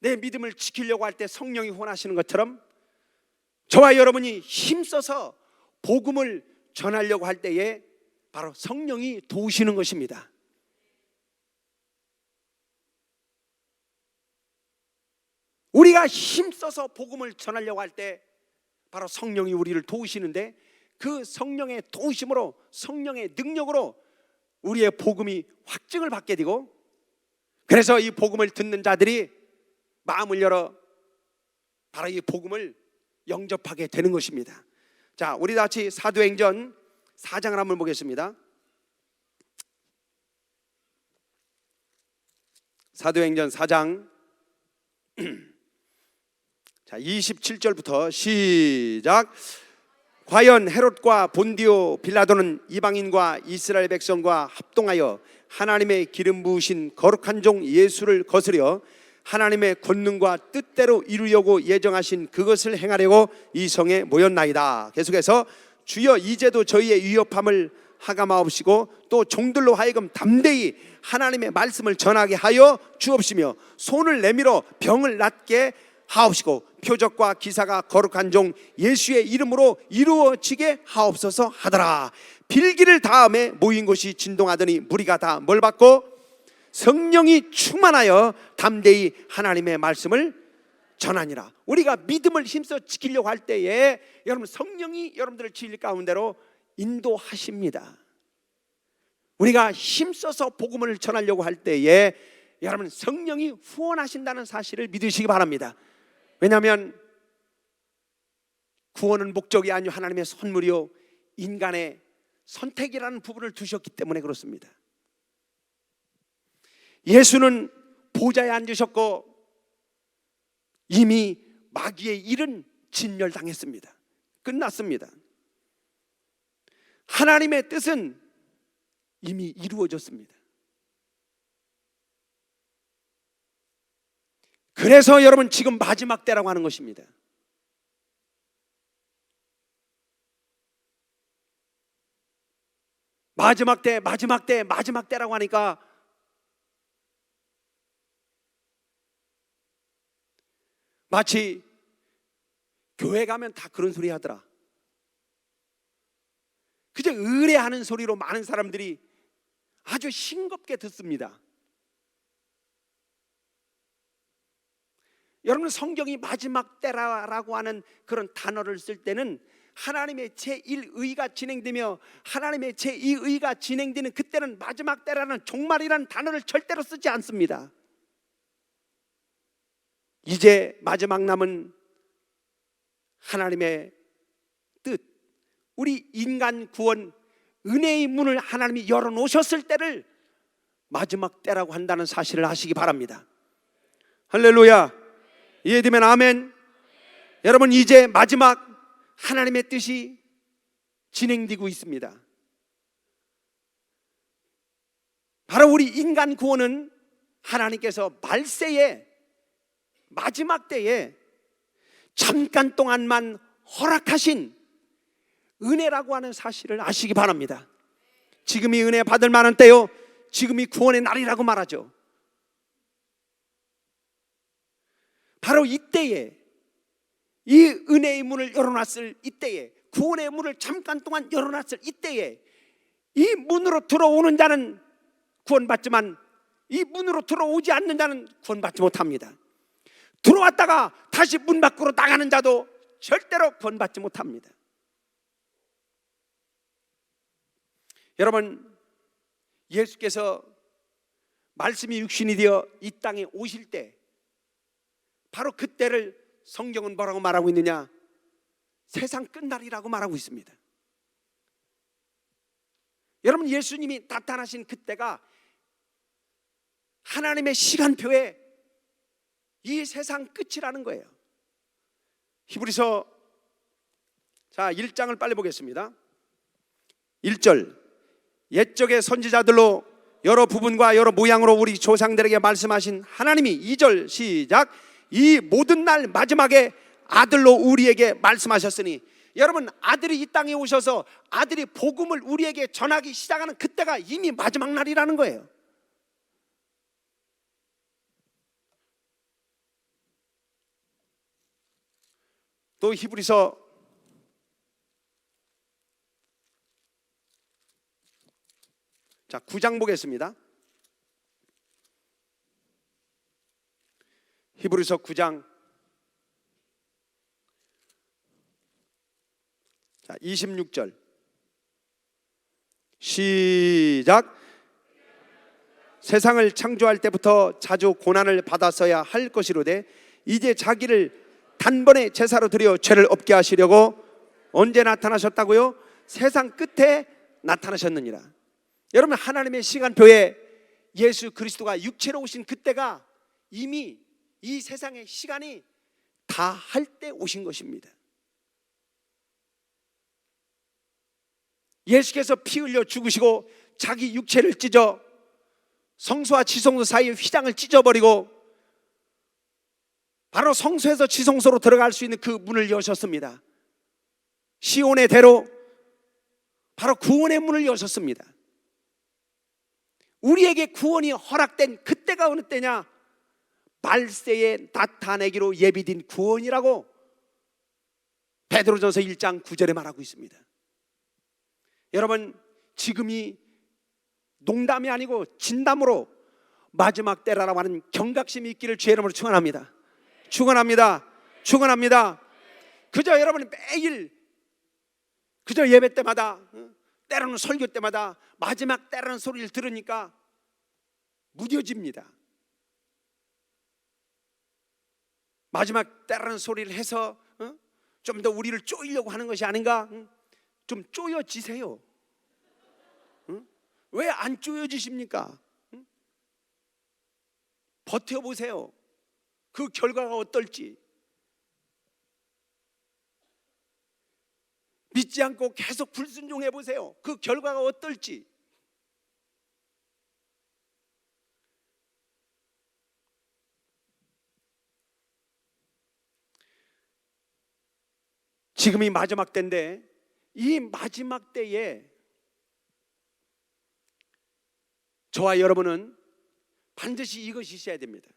내 믿음을 지키려고 할 때 성령이 후원하시는 것처럼, 저와 여러분이 힘써서 복음을 전하려고 할 때에 바로 성령이 도우시는 것입니다. 우리가 힘써서 복음을 전하려고 할 때 바로 성령이 우리를 도우시는데, 그 성령의 도우심으로, 성령의 능력으로 우리의 복음이 확증을 받게 되고, 그래서 이 복음을 듣는 자들이 마음을 열어 바로 이 복음을 영접하게 되는 것입니다. 자, 우리 다 같이 사도행전 4장을 한번 보겠습니다. 사도행전 4장 자, 27절부터 시작. 과연 헤롯과 본디오 빌라도는 이방인과 이스라엘 백성과 합동하여 하나님의 기름 부으신 거룩한 종 예수를 거스려 하나님의 권능과 뜻대로 이루려고 예정하신 그것을 행하려고 이 성에 모였나이다. 계속해서 주여 이제도 저희의 위협함을 하감하옵시고 또 종들로 하여금 담대히 하나님의 말씀을 전하게 하여 주옵시며 손을 내밀어 병을 낫게 하옵시고 표적과 기사가 거룩한 종 예수의 이름으로 이루어지게 하옵소서 하더라. 빌기를 다음에 모인 곳이 진동하더니 무리가 다 뭘 받고 성령이 충만하여 담대히 하나님의 말씀을 전하니라. 우리가 믿음을 힘써 지키려고 할 때에 여러분 성령이 여러분들을 진리 가운데로 인도하십니다. 우리가 힘써서 복음을 전하려고 할 때에 여러분 성령이 후원하신다는 사실을 믿으시기 바랍니다. 왜냐하면 구원은 목적이 아니요 하나님의 선물이요 인간의 선택이라는 부분을 두셨기 때문에 그렇습니다. 예수는 보좌에 앉으셨고 이미 마귀의 일은 진멸당했습니다. 끝났습니다. 하나님의 뜻은 이미 이루어졌습니다. 그래서 여러분 지금 마지막 때라고 하는 것입니다. 마지막 때, 마지막 때, 마지막 때라고 하니까 마치 교회 가면 다 그런 소리 하더라. 그저 의뢰하는 소리로 많은 사람들이 아주 싱겁게 듣습니다. 여러분 성경이 마지막 때라고 하는 그런 단어를 쓸 때는 하나님의 제1의가 진행되며 하나님의 제2의가 진행되는 그때는 마지막 때라는 종말이라는 단어를 절대로 쓰지 않습니다. 이제 마지막 남은 하나님의 뜻, 우리 인간 구원 은혜의 문을 하나님이 열어놓으셨을 때를 마지막 때라고 한다는 사실을 아시기 바랍니다. 할렐루야. 이해되면 아멘. 여러분 이제 마지막 하나님의 뜻이 진행되고 있습니다. 바로 우리 인간 구원은 하나님께서 말세에 마지막 때에 잠깐 동안만 허락하신 은혜라고 하는 사실을 아시기 바랍니다. 지금이 은혜 받을 만한 때요, 지금이 구원의 날이라고 말하죠. 바로 이때에 이 은혜의 문을 열어놨을 이때에, 구원의 문을 잠깐 동안 열어놨을 이때에 이 문으로 들어오는 자는 구원받지만 이 문으로 들어오지 않는 자는 구원받지 못합니다. 들어왔다가 다시 문 밖으로 나가는 자도 절대로 구원받지 못합니다. 여러분 예수께서 말씀이 육신이 되어 이 땅에 오실 때 바로 그때를 성경은 뭐라고 말하고 있느냐? 세상 끝날이라고 말하고 있습니다. 여러분 예수님이 나타나신 그때가 하나님의 시간표에 이 세상 끝이라는 거예요. 히브리서 1장을 빨리 보겠습니다. 1절, 옛적의 선지자들로 여러 부분과 여러 모양으로 우리 조상들에게 말씀하신 하나님이, 2절 시작, 이 모든 날 마지막에 아들로 우리에게 말씀하셨으니, 여러분, 아들이 이 땅에 오셔서 아들이 복음을 우리에게 전하기 시작하는 그때가 이미 마지막 날이라는 거예요. 또 히브리서 9장 보겠습니다. 히브리서 9장 26절 시작. 세상을 창조할 때부터 자주 고난을 받았어야 할 것이로되 이제 자기를 단번에 제사로 드려 죄를 없게 하시려고 언제 나타나셨다고요? 세상 끝에 나타나셨느니라. 여러분, 하나님의 시간표에 예수 그리스도가 육체로 오신 그때가 이미 이 세상의 시간이 다 할 때 오신 것입니다. 예수께서 피 흘려 죽으시고 자기 육체를 찢어 성소와 지성소 사이의 휘장을 찢어버리고 바로 성소에서 지성소로 들어갈 수 있는 그 문을 여셨습니다. 시온의 대로 바로 구원의 문을 여셨습니다. 우리에게 구원이 허락된 그때가 어느 때냐? 말세에 나타내기로 예비된 구원이라고 베드로전서 1장 9절에 말하고 있습니다. 여러분, 지금이 농담이 아니고 진담으로 마지막 때라고 하는 경각심이 있기를 주의 이름으로 축원합니다. 축원합니다. 축원합니다. 그저 여러분이 매일 그저 예배 때마다, 때로는 설교 때마다 마지막 때라는 소리를 들으니까 무뎌집니다. 마지막 때라는 소리를 해서 좀 더 우리를 쪼이려고 하는 것이 아닌가? 좀 쪼여지세요. 왜 안 쪼여지십니까? 버텨보세요. 그 결과가 어떨지. 믿지 않고 계속 불순종해 보세요. 그 결과가 어떨지. 지금이 마지막 때인데 이 마지막 때에 저와 여러분은 반드시 이것이 있어야 됩니다.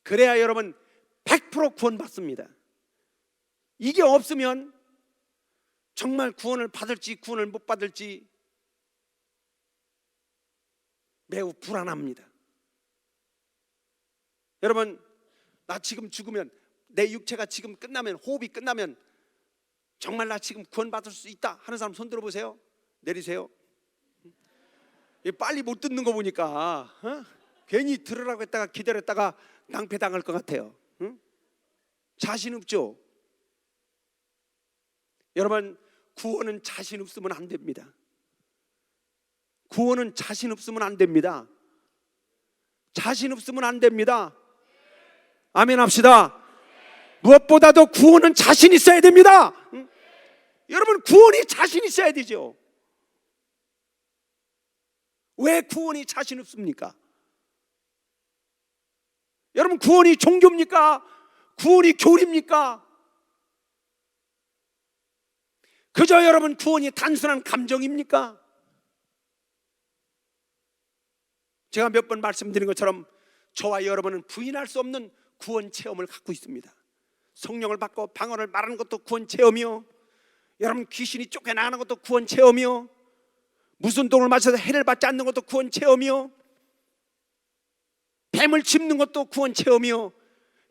그래야 여러분 100% 구원받습니다. 이게 없으면 정말 구원을 받을지 구원을 못 받을지 매우 불안합니다. 여러분, 나 지금 죽으면, 내 육체가 지금 끝나면, 호흡이 끝나면 정말 나 지금 구원받을 수 있다 하는 사람 손 들어보세요. 내리세요. 빨리 못 듣는 거 보니까 괜히 들으라고 했다가 기다렸다가 낭패당할 것 같아요. 자신 없죠? 여러분, 구원은 자신 없으면 안 됩니다. 구원은 자신 없으면 안 됩니다. 자신 없으면 안 됩니다. 아멘 합시다. 무엇보다도 구원은 자신 있어야 됩니다. 여러분, 구원이 자신 있어야 되죠. 왜 구원이 자신 없습니까? 여러분, 구원이 종교입니까? 구원이 교리입니까? 그저 여러분, 구원이 단순한 감정입니까? 제가 몇 번 말씀드린 것처럼 저와 여러분은 부인할 수 없는 구원 체험을 갖고 있습니다. 성령을 받고 방언을 말하는 것도 구원 체험이요, 여러분 귀신이 쫓겨나가는 것도 구원 체험이요, 무슨 돈을 마셔서 해를 받지 않는 것도 구원 체험이요, 뱀을 짚는 것도 구원 체험이요,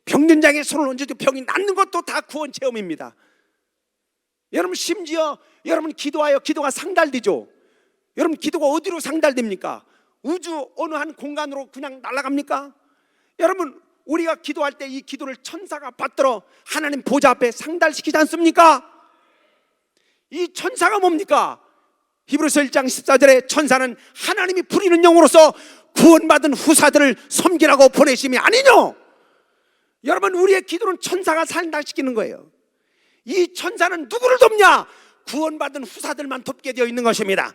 병든 자에게 손을 얹어도 병이 낫는 것도 다 구원 체험입니다. 여러분, 심지어 여러분 기도하여 기도가 상달되죠. 여러분, 기도가 어디로 상달됩니까? 우주 어느 한 공간으로 그냥 날아갑니까? 여러분, 우리가 기도할 때 이 기도를 천사가 받들어 하나님 보좌 앞에 상달시키지 않습니까? 이 천사가 뭡니까? 히브리서 1장 14절에 천사는 하나님이 부리는 영으로서 구원받은 후사들을 섬기라고 보내심이 아니뇨. 여러분, 우리의 기도는 천사가 살인시키는 거예요. 이 천사는 누구를 돕냐? 구원받은 후사들만 돕게 되어 있는 것입니다.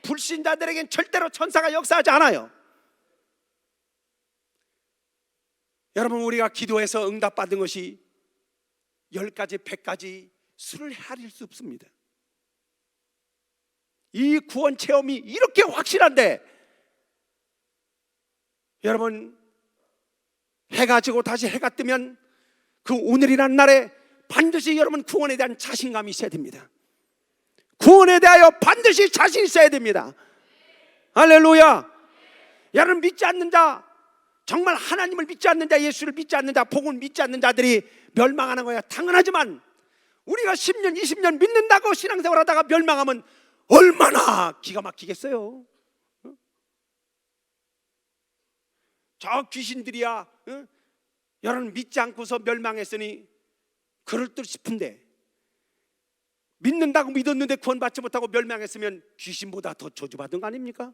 불신자들에겐 절대로 천사가 역사하지 않아요. 여러분, 우리가 기도해서 응답받은 것이 10가지, 100가지 수를 헤아릴 수 없습니다. 이 구원 체험이 이렇게 확실한데, 여러분, 해가 지고 다시 해가 뜨면 그 오늘이란 날에 반드시 여러분 구원에 대한 자신감이 있어야 됩니다. 구원에 대하여 반드시 자신 있어야 됩니다. 할렐루야. 여러분, 믿지 않는 자, 정말 하나님을 믿지 않는 자, 예수를 믿지 않는 자, 복음을 믿지 않는 자들이 멸망하는 거야. 당연하지만 우리가 10년, 20년 믿는다고 신앙생활 하다가 멸망하면 얼마나 기가 막히겠어요. 저 귀신들이야, 여러분 믿지 않고서 멸망했으니 그럴 듯 싶은데, 믿는다고 믿었는데 구원받지 못하고 멸망했으면 귀신보다 더 저주받은 거 아닙니까?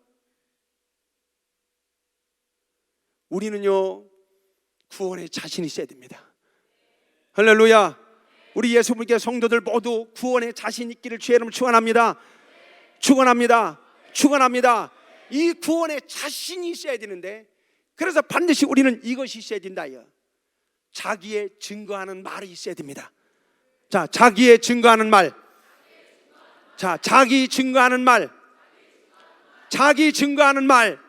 우리는요, 구원에 자신이 있어야 됩니다. 할렐루야. 우리 예수 믿는 성도들 모두 구원에 자신 있기를 주의 이름으로 축원합니다. 축원합니다. 축원합니다. 이 구원에 자신이 있어야 되는데, 그래서 반드시 우리는 이것이 있어야 된다요. 자기의 증거하는 말이 있어야 됩니다. 자, 자기의 증거하는 말. 자, 자기 증거하는 말. 자기 증거하는 말.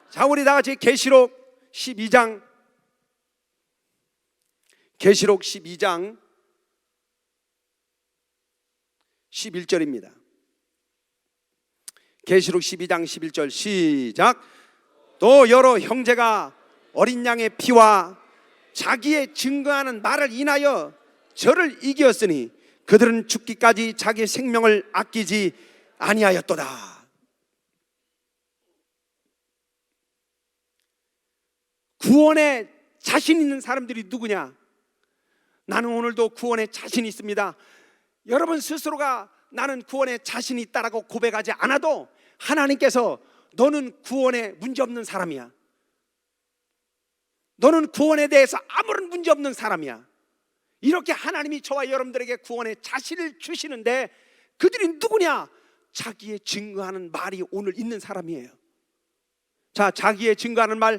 자, 우리 다 같이 계시록 12장, 계시록 12장 11절입니다. 계시록 12장 11절 시작. 또 여러 형제가 어린 양의 피와 자기의 증거하는 말을 인하여 저를 이기었으니 그들은 죽기까지 자기 생명을 아끼지 아니하였도다. 구원에 자신 있는 사람들이 누구냐? 나는 오늘도 구원에 자신 있습니다. 여러분 스스로가 나는 구원에 자신 있다라고 고백하지 않아도 하나님께서 너는 구원에 문제없는 사람이야, 너는 구원에 대해서 아무런 문제없는 사람이야, 이렇게 하나님이 저와 여러분들에게 구원의 자신을 주시는데, 그들이 누구냐? 자기의 증거하는 말이 오늘 있는 사람이에요. 자, 자기의 증거하는 말.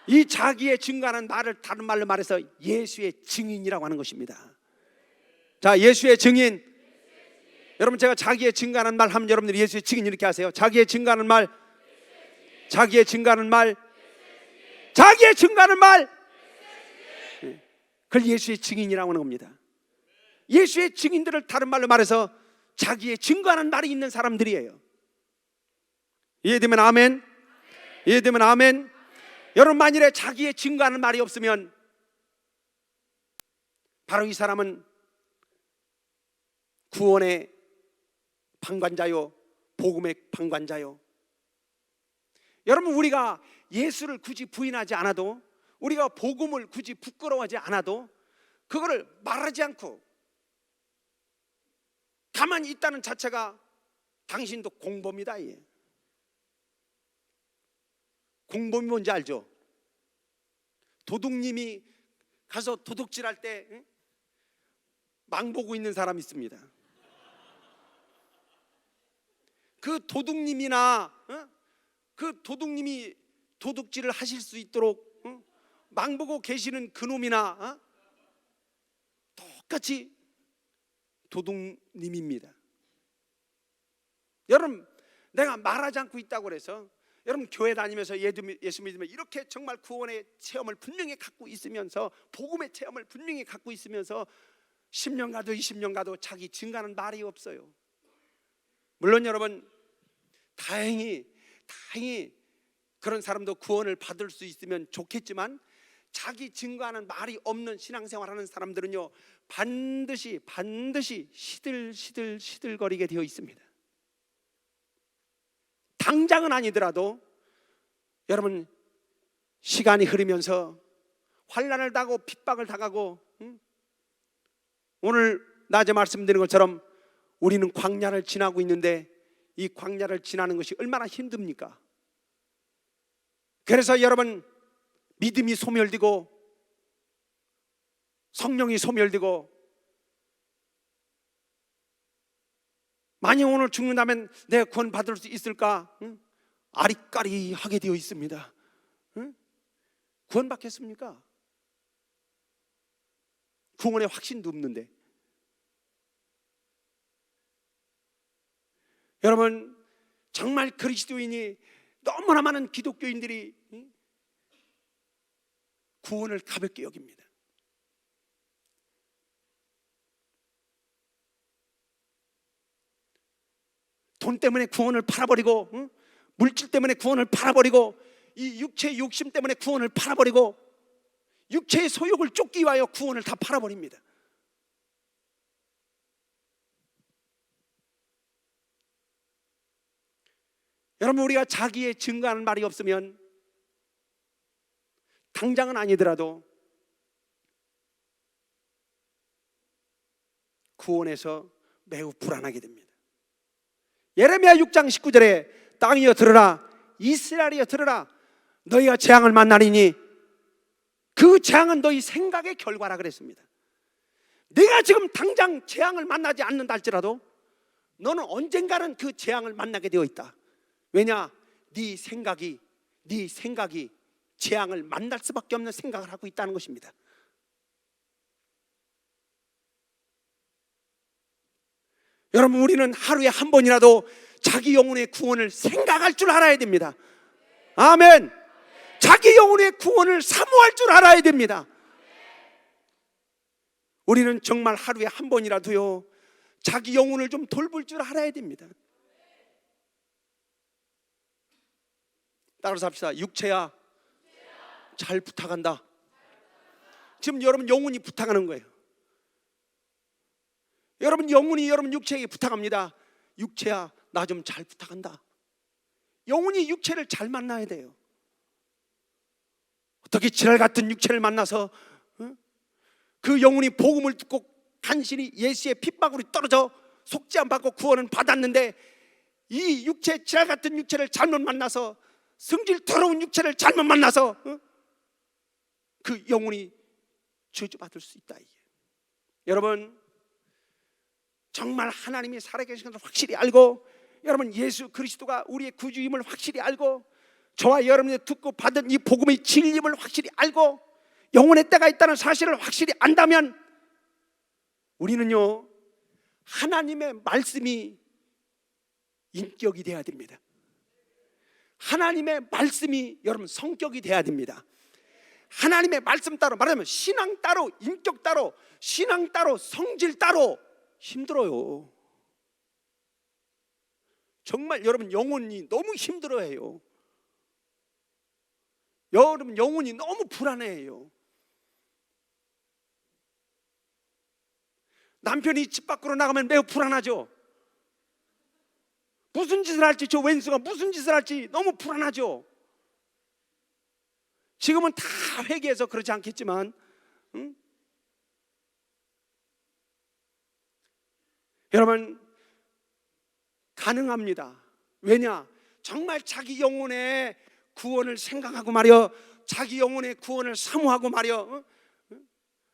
이 자기의 증거하는 말을 다른 말로 말해서 예수의 증인이라고 하는 것입니다. 자, 예수의 증인. 여러분, 제가 자기의 증거하는 말 하면 여러분들이 예수의 증인 이렇게 하세요. 자기의 증거하는 말. 자기의 증거하는 말. 자기의 증거하는 말. 그걸 예수의 증인이라고 하는 겁니다. 예수의 증인들을 다른 말로 말해서 자기의 증거하는 말이 있는 사람들이에요. 이해되면 아멘. 이해되면 아멘. 여러분, 만일에 자기의 증거하는 말이 없으면 바로 이 사람은 구원의 방관자요, 복음의 방관자요. 여러분, 우리가 예수를 굳이 부인하지 않아도, 우리가 복음을 굳이 부끄러워하지 않아도 그거를 말하지 않고 가만히 있다는 자체가 당신도 공범이다. 공범이 뭔지 알죠? 도둑님이 가서 도둑질할 때 망보고 있는 사람이 있습니다. 그 도둑님이나 그 도둑님이 도둑질을 하실 수 있도록 망보고 계시는 그놈이나 똑같이 도둑님입니다. 여러분, 내가 말하지 않고 있다고 그래서 여러분 교회 다니면서 예수 믿으면 이렇게 정말 구원의 체험을 분명히 갖고 있으면서, 복음의 체험을 분명히 갖고 있으면서 10년 가도 20년 가도 자기 증가하는 말이 없어요. 물론 여러분, 다행히 그런 사람도 구원을 받을 수 있으면 좋겠지만, 자기 증거하는 말이 없는 신앙생활하는 사람들은요 반드시 시들거리게 되어 있습니다. 당장은 아니더라도 여러분, 시간이 흐르면서 환난을 당하고 핍박을 당하고, 오늘 낮에 말씀드린 것처럼 우리는 광야를 지나고 있는데, 이 광야를 지나는 것이 얼마나 힘듭니까? 그래서 여러분, 믿음이 소멸되고 성령이 소멸되고, 만약 오늘 죽는다면 내가 구원받을 수 있을까? 아리까리하게 되어 있습니다. 구원받겠습니까? 구원의 확신도 없는데. 여러분, 정말 그리스도인이, 너무나 많은 기독교인들이 구원을 가볍게 여깁니다. 돈 때문에 구원을 팔아버리고, 물질 때문에 구원을 팔아버리고, 이 육체의 욕심 때문에 구원을 팔아버리고, 육체의 소욕을 쫓기 위하여 구원을 다 팔아버립니다. 여러분, 우리가 자기의 증거하는 말이 없으면 당장은 아니더라도 구원에서 매우 불안하게 됩니다. 예레미야 6장 19절에 땅이여 들으라, 이스라엘이여 들으라, 너희가 재앙을 만나리니 그 재앙은 너희 생각의 결과라 그랬습니다. 내가 지금 당장 재앙을 만나지 않는다 할지라도 너는 언젠가는 그 재앙을 만나게 되어 있다. 왜냐? 네 생각이 재앙을 만날 수밖에 없는 생각을 하고 있다는 것입니다. 여러분, 우리는 하루에 한 번이라도 자기 영혼의 구원을 생각할 줄 알아야 됩니다. 아멘. 자기 영혼의 구원을 사모할 줄 알아야 됩니다. 우리는 정말 하루에 한 번이라도요, 자기 영혼을 좀 돌볼 줄 알아야 됩니다. 따라서 합시다. 육체야, 잘 부탁한다. 지금 여러분 영혼이 부탁하는 거예요. 여러분 영혼이 여러분 육체에게 부탁합니다. 육체야, 나 좀 잘 부탁한다. 영혼이 육체를 잘 만나야 돼요. 어떻게 지랄 같은 육체를 만나서 그 영혼이 복음을 듣고 간신히 예수의 핏방울이 떨어져 속죄 안 받고 구원은 받았는데, 이 육체, 지랄 같은 육체를 잘못 만나서, 성질 더러운 육체를 잘못 만나서 그 영혼이 저주받을 수 있다. 이게. 여러분, 정말 하나님이 살아계신 것을 확실히 알고, 여러분 예수 그리스도가 우리의 구주임을 확실히 알고, 저와 여러분이 듣고 받은 이 복음의 진리임을 확실히 알고, 영혼의 때가 있다는 사실을 확실히 안다면, 우리는요 하나님의 말씀이 인격이 돼야 됩니다. 하나님의 말씀이 여러분 성격이 돼야 됩니다. 하나님의 말씀 따로, 말하자면 신앙 따로, 인격 따로, 신앙 따로, 성질 따로. 힘들어요. 정말 여러분 영혼이 너무 힘들어해요. 여러분 영혼이 너무 불안해해요. 남편이 집 밖으로 나가면 매우 불안하죠. 무슨 짓을 할지, 저 왼수가 무슨 짓을 할지 너무 불안하죠. 지금은 다 회개해서 그러지 않겠지만, 여러분 가능합니다. 왜냐? 정말 자기 영혼의 구원을 생각하고 말이여, 자기 영혼의 구원을 사모하고 말이여,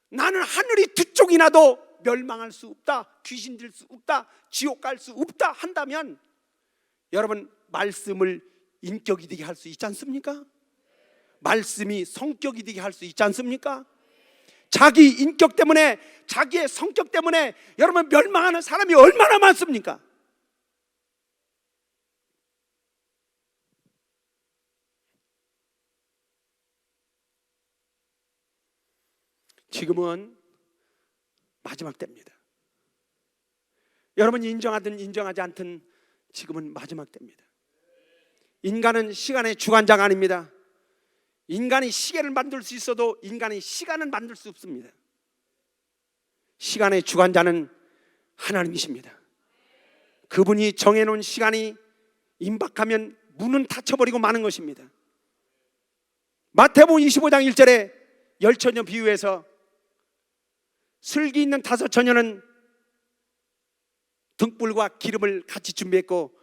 나는 하늘이 두 쪽이 나도 멸망할 수 없다, 귀신 들 수 없다, 지옥 갈 수 없다 한다면, 여러분 말씀을 인격이 되게 할 수 있지 않습니까? 말씀이 성격이 되게 할 수 있지 않습니까? 자기 인격 때문에, 자기의 성격 때문에 여러분 멸망하는 사람이 얼마나 많습니까? 지금은 마지막 때입니다. 여러분이 인정하든 인정하지 않든 지금은 마지막 때입니다. 인간은 시간의 주관자가 아닙니다. 인간이 시계를 만들 수 있어도 인간이 시간은 만들 수 없습니다. 시간의 주관자는 하나님이십니다. 그분이 정해놓은 시간이 임박하면 문은 닫혀버리고 마는 것입니다. 마태복음 25장 1절에 열처녀 비유에서 슬기 있는 5 처녀는 등불과 기름을 같이 준비했고,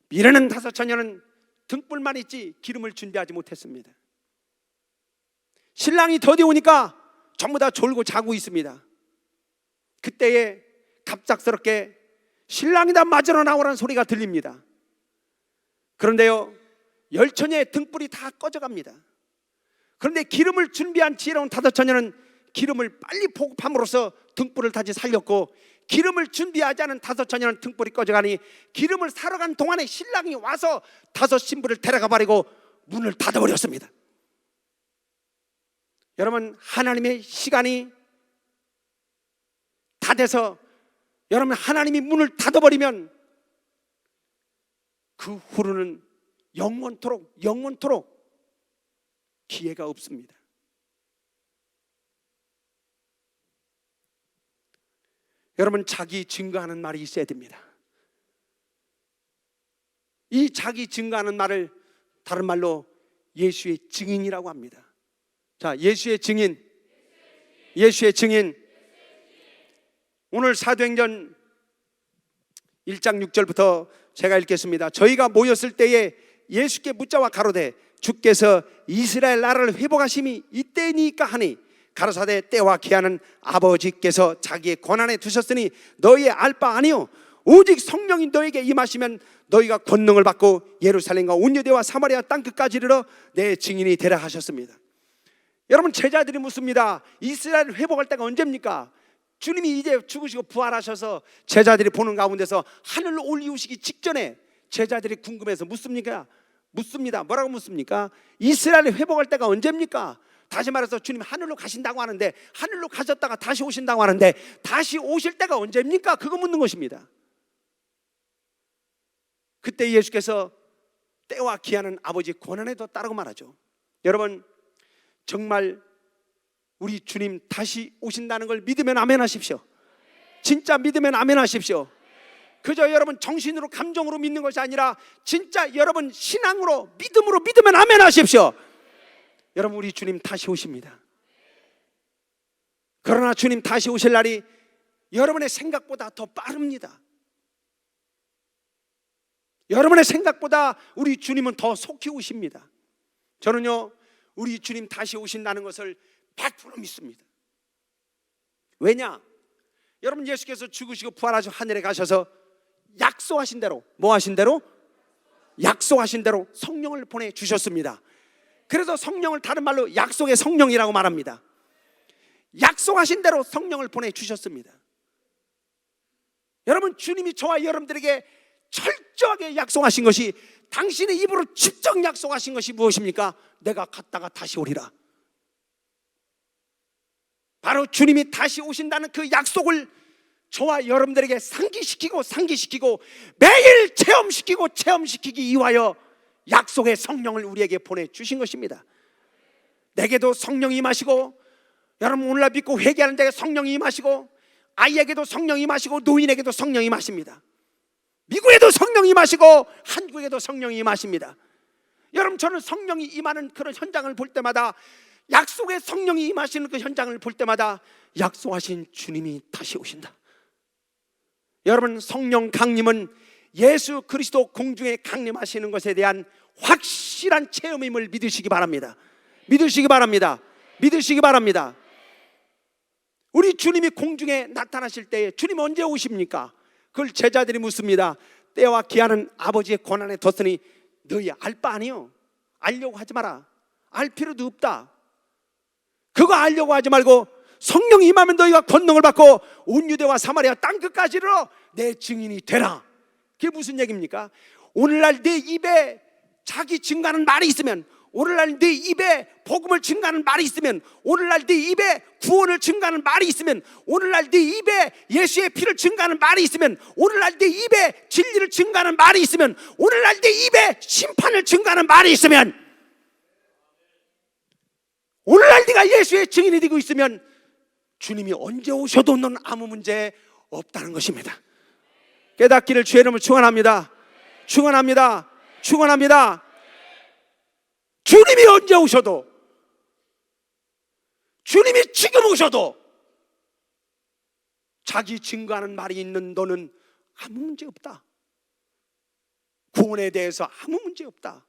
미련한 5 처녀는 등불만 있지 기름을 준비하지 못했습니다. 신랑이 더디 오니까 전부 다 졸고 자고 있습니다. 그때에 갑작스럽게 신랑이다 맞으러 나오라는 소리가 들립니다. 그런데요, 열처녀의 등불이 다 꺼져갑니다. 그런데 기름을 준비한 지혜로운 다섯 처녀는 기름을 빨리 보급함으로써 등불을 다시 살렸고, 기름을 준비하지 않은 다섯 처녀는 등불이 꺼져가니 기름을 사러 간 동안에 신랑이 와서 다섯 신부를 데려가 버리고 문을 닫아버렸습니다. 여러분, 하나님의 시간이 다 돼서 여러분 하나님이 문을 닫아버리면 그 후로는 영원토록 기회가 없습니다. 여러분, 자기 증거하는 말이 있어야 됩니다. 이 자기 증거하는 말을 다른 말로 예수의 증인이라고 합니다. 자, 예수의 증인. 오늘 사도행전 1장 6절부터 제가 읽겠습니다. 저희가 모였을 때에 예수께 묻자와 가로되 주께서 이스라엘 나라를 회복하심이 이때니까 하니 가라사대 때와 기한은 아버지께서 자기의 권한에 두셨으니 너희의 알 바 아니요 오직 성령이 너에게 임하시면 너희가 권능을 받고 예루살렘과 온 유대와 사마리아 땅끝까지 이르러 내 증인이 되라 하셨습니다. 여러분, 제자들이 묻습니다. 이스라엘을 회복할 때가 언제입니까? 주님이 이제 죽으시고 부활하셔서 제자들이 보는 가운데서 하늘로 올리우시기 직전에 제자들이 궁금해서 묻습니다. 뭐라고 묻습니까? 이스라엘을 회복할 때가 언제입니까? 다시 말해서 주님 하늘로 가신다고 하는데, 하늘로 가셨다가 다시 오신다고 하는데 다시 오실 때가 언제입니까? 그거 묻는 것입니다. 그때 예수께서 때와 기한은 아버지 권한에 뒀다라고 말하죠. 여러분, 정말 우리 주님 다시 오신다는 걸 믿으면 아멘 하십시오. 진짜 믿으면 아멘 하십시오. 그저 여러분 정신으로 감정으로 믿는 것이 아니라 진짜 여러분 신앙으로 믿음으로 믿으면 아멘 하십시오. 여러분, 우리 주님 다시 오십니다. 그러나 주님 다시 오실 날이 여러분의 생각보다 더 빠릅니다. 여러분의 생각보다 우리 주님은 더 속히 오십니다. 저는요, 우리 주님 다시 오신다는 것을 100% 믿습니다. 왜냐? 여러분, 예수께서 죽으시고 부활하셔서 하늘에 가셔서 약속하신 대로, 뭐 하신 대로? 약속하신 대로 성령을 보내주셨습니다. 그래서 성령을 다른 말로 약속의 성령이라고 말합니다. 약속하신 대로 성령을 보내주셨습니다. 여러분, 주님이 저와 여러분들에게 철저하게 약속하신 것이, 당신의 입으로 직접 약속하신 것이 무엇입니까? 내가 갔다가 다시 오리라. 바로 주님이 다시 오신다는 그 약속을 저와 여러분들에게 상기시키고 매일 체험시키기 위하여 약속의 성령을 우리에게 보내주신 것입니다. 내게도 성령이 임하시고, 여러분 오늘날 믿고 회개하는 데에 성령이 임하시고, 아이에게도 성령이 임하시고, 노인에게도 성령이 임하십니다. 미국에도 성령이 임하시고 한국에도 성령이 임하십니다. 여러분, 저는 성령이 임하는 그런 현장을 볼 때마다, 약속의 성령이 임하시는 그 현장을 볼 때마다 약속하신 주님이 다시 오신다. 여러분, 성령 강림은 예수 그리스도 공중에 강림하시는 것에 대한 확실한 체험임을 믿으시기 바랍니다. 우리 주님이 공중에 나타나실 때에 주님 언제 오십니까? 그걸 제자들이 묻습니다. 때와 기한은 아버지의 권한에 뒀으니 너희 알 바 아니요. 알려고 하지 마라. 알 필요도 없다. 그거 알려고 하지 말고 성령이 임하면 너희가 권능을 받고 온 유대와 사마리아 땅끝까지 이르러 내 증인이 되라. 그게 무슨 얘기입니까? 오늘날 내 입에 자기 증가하는 말이 있으면, 오늘날 내 입에 복음을 증가하는 말이 있으면, 오늘날 내 입에 구원을 증가하는 말이 있으면, 오늘날 내 입에 예수의 피를 증가하는 말이 있으면, 오늘날 내 입에 진리를 증가하는 말이 있으면, 오늘날 내 입에 심판을 증가하는 말이 있으면, 오늘날 네가 예수의 증인이 되고 있으면 주님이 언제 오셔도 넌 아무 문제 없다는 것입니다. 깨닫기를 주의 이름으로 축원합니다. 주님이 언제 오셔도, 주님이 지금 오셔도 자기 증거하는 말이 있는 너는 아무 문제 없다. 구원에 대해서 아무 문제 없다.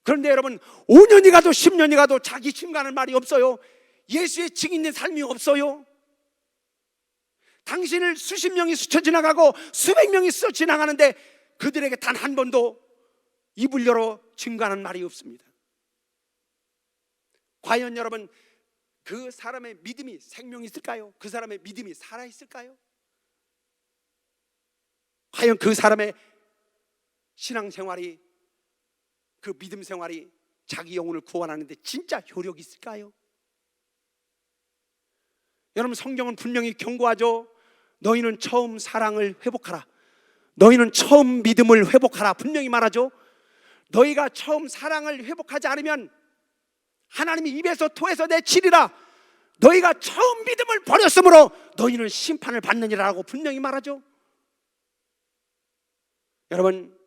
그런데 여러분 5년이 가도 10년이 가도 자기 증거하는 말이 없어요. 예수의 증인된 삶이 없어요. 당신을 수십 명이 스쳐 지나가고 수백 명이 스쳐 지나가는데 그들에게 단 한 번도 입을 열어 증거하는 말이 없습니다. 과연 여러분 그 사람의 믿음이 생명이 있을까요? 그 사람의 믿음이 살아있을까요? 과연 그 사람의 신앙생활이, 그 믿음 생활이 자기 영혼을 구원하는데 진짜 효력이 있을까요? 여러분 성경은 분명히 경고하죠. 너희는 처음 사랑을 회복하라, 너희는 처음 믿음을 회복하라 분명히 말하죠. 너희가 처음 사랑을 회복하지 않으면 하나님이 입에서 토해서 내치리라. 너희가 처음 믿음을 버렸으므로 너희는 심판을 받느니라고 분명히 말하죠. 여러분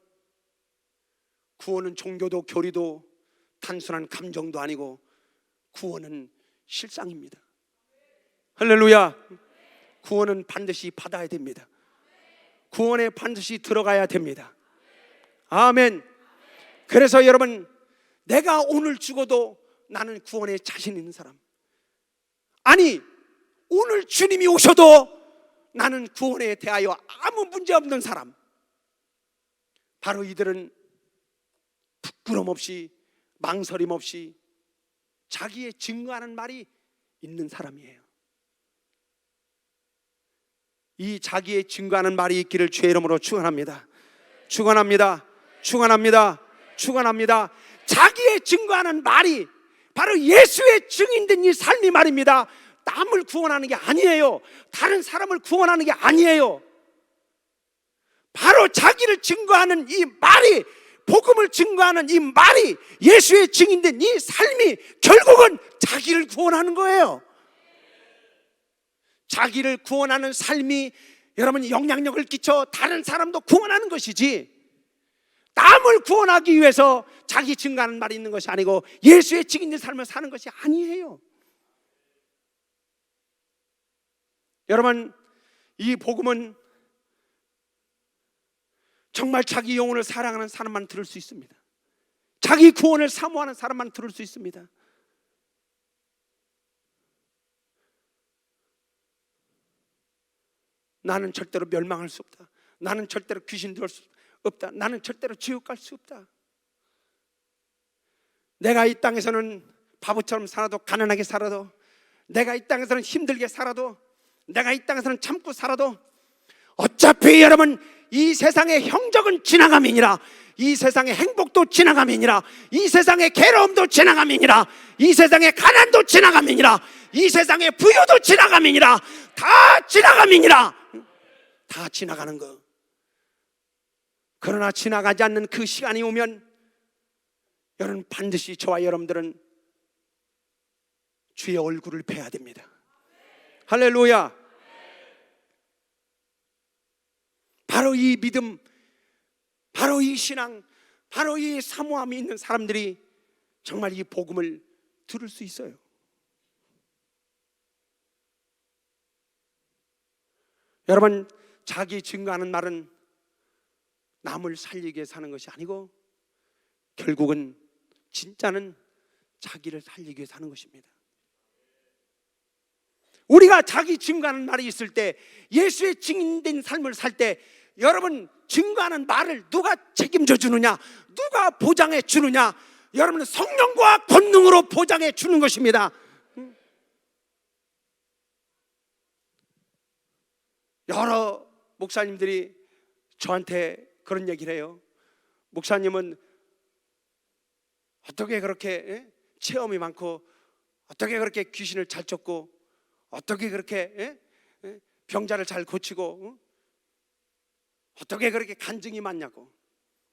구원은 종교도 교리도 단순한 감정도 아니고 구원은 실상입니다. 할렐루야. 구원은 반드시 받아야 됩니다. 구원에 반드시 들어가야 됩니다. 아멘. 그래서 여러분 내가 오늘 죽어도 나는 구원에 자신 있는 사람, 아니 오늘 주님이 오셔도 나는 구원에 대하여 아무 문제 없는 사람, 바로 이들은 부끄럼 없이 망설임 없이 자기의 증거하는 말이 있는 사람이에요. 이 자기의 증거하는 말이 있기를 주의 이름으로 축원합니다. 축원합니다. 축원합니다. 축원합니다. 자기의 증거하는 말이 바로 예수의 증인된 이 삶이 말입니다. 남을 구원하는 게 아니에요. 다른 사람을 구원하는 게 아니에요. 바로 자기를 증거하는 이 말이, 복음을 증거하는 이 말이, 예수의 증인된 이 삶이 결국은 자기를 구원하는 거예요. 자기를 구원하는 삶이 여러분 영향력을 끼쳐 다른 사람도 구원하는 것이지, 남을 구원하기 위해서 자기 증거하는 말이 있는 것이 아니고 예수의 증인된 삶을 사는 것이 아니에요. 여러분 이 복음은 정말 자기 영혼을 사랑하는 사람만 들을 수 있습니다. 자기 구원을 사모하는 사람만 들을 수 있습니다. 나는 절대로 멸망할 수 없다. 나는 절대로 귀신 들을 수 없다. 나는 절대로 지옥 갈 수 없다. 내가 이 땅에서는 바보처럼 살아도, 가난하게 살아도, 내가 이 땅에서는 힘들게 살아도, 내가 이 땅에서는 참고 살아도 어차피 여러분 이 세상의 형적은 지나감이니라. 이 세상의 행복도 지나감이니라. 이 세상의 괴로움도 지나감이니라. 이 세상의 가난도 지나감이니라. 이 세상의 부유도 지나감이니라. 다 지나감이니라. 다 지나가는 거. 그러나 지나가지 않는 그 시간이 오면 여러분 반드시 저와 여러분들은 주의 얼굴을 뵈야 됩니다. 할렐루야. 바로 이 믿음, 바로 이 신앙, 바로 이 사모함이 있는 사람들이 정말 이 복음을 들을 수 있어요. 여러분 자기 증거하는 말은 남을 살리기 위해 사는 것이 아니고 결국은 진짜는 자기를 살리기 위해 사는 것입니다. 우리가 자기 증거하는 말이 있을 때, 예수의 증인된 삶을 살 때 여러분 증거하는 말을 누가 책임져 주느냐, 누가 보장해 주느냐? 여러분은 성령과 권능으로 보장해 주는 것입니다. 여러 목사님들이 저한테 그런 얘기를 해요. 목사님은 어떻게 그렇게 체험이 많고, 어떻게 그렇게 귀신을 잘 쫓고, 어떻게 그렇게 병자를 잘 고치고, 어떻게 그렇게 간증이 많냐고.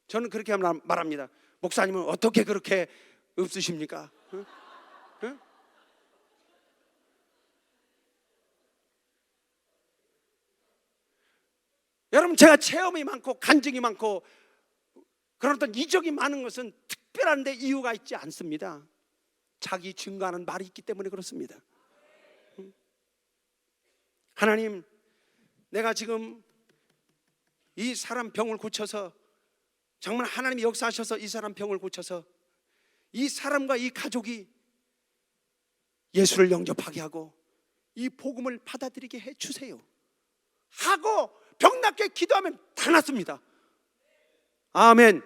저는 그렇게 말합니다. 목사님은 어떻게 그렇게 없으십니까? 여러분 제가 체험이 많고 간증이 많고 그런 어떤 이적이 많은 것은 특별한 데 이유가 있지 않습니다. 자기 증거하는 말이 있기 때문에 그렇습니다. 하나님, 내가 지금 이 사람 병을 고쳐서, 정말 하나님이 역사하셔서 이 사람 병을 고쳐서 이 사람과 이 가족이 예수를 영접하게 하고 이 복음을 받아들이게 해주세요 하고 병낫게 기도하면 다 낫습니다. 아멘.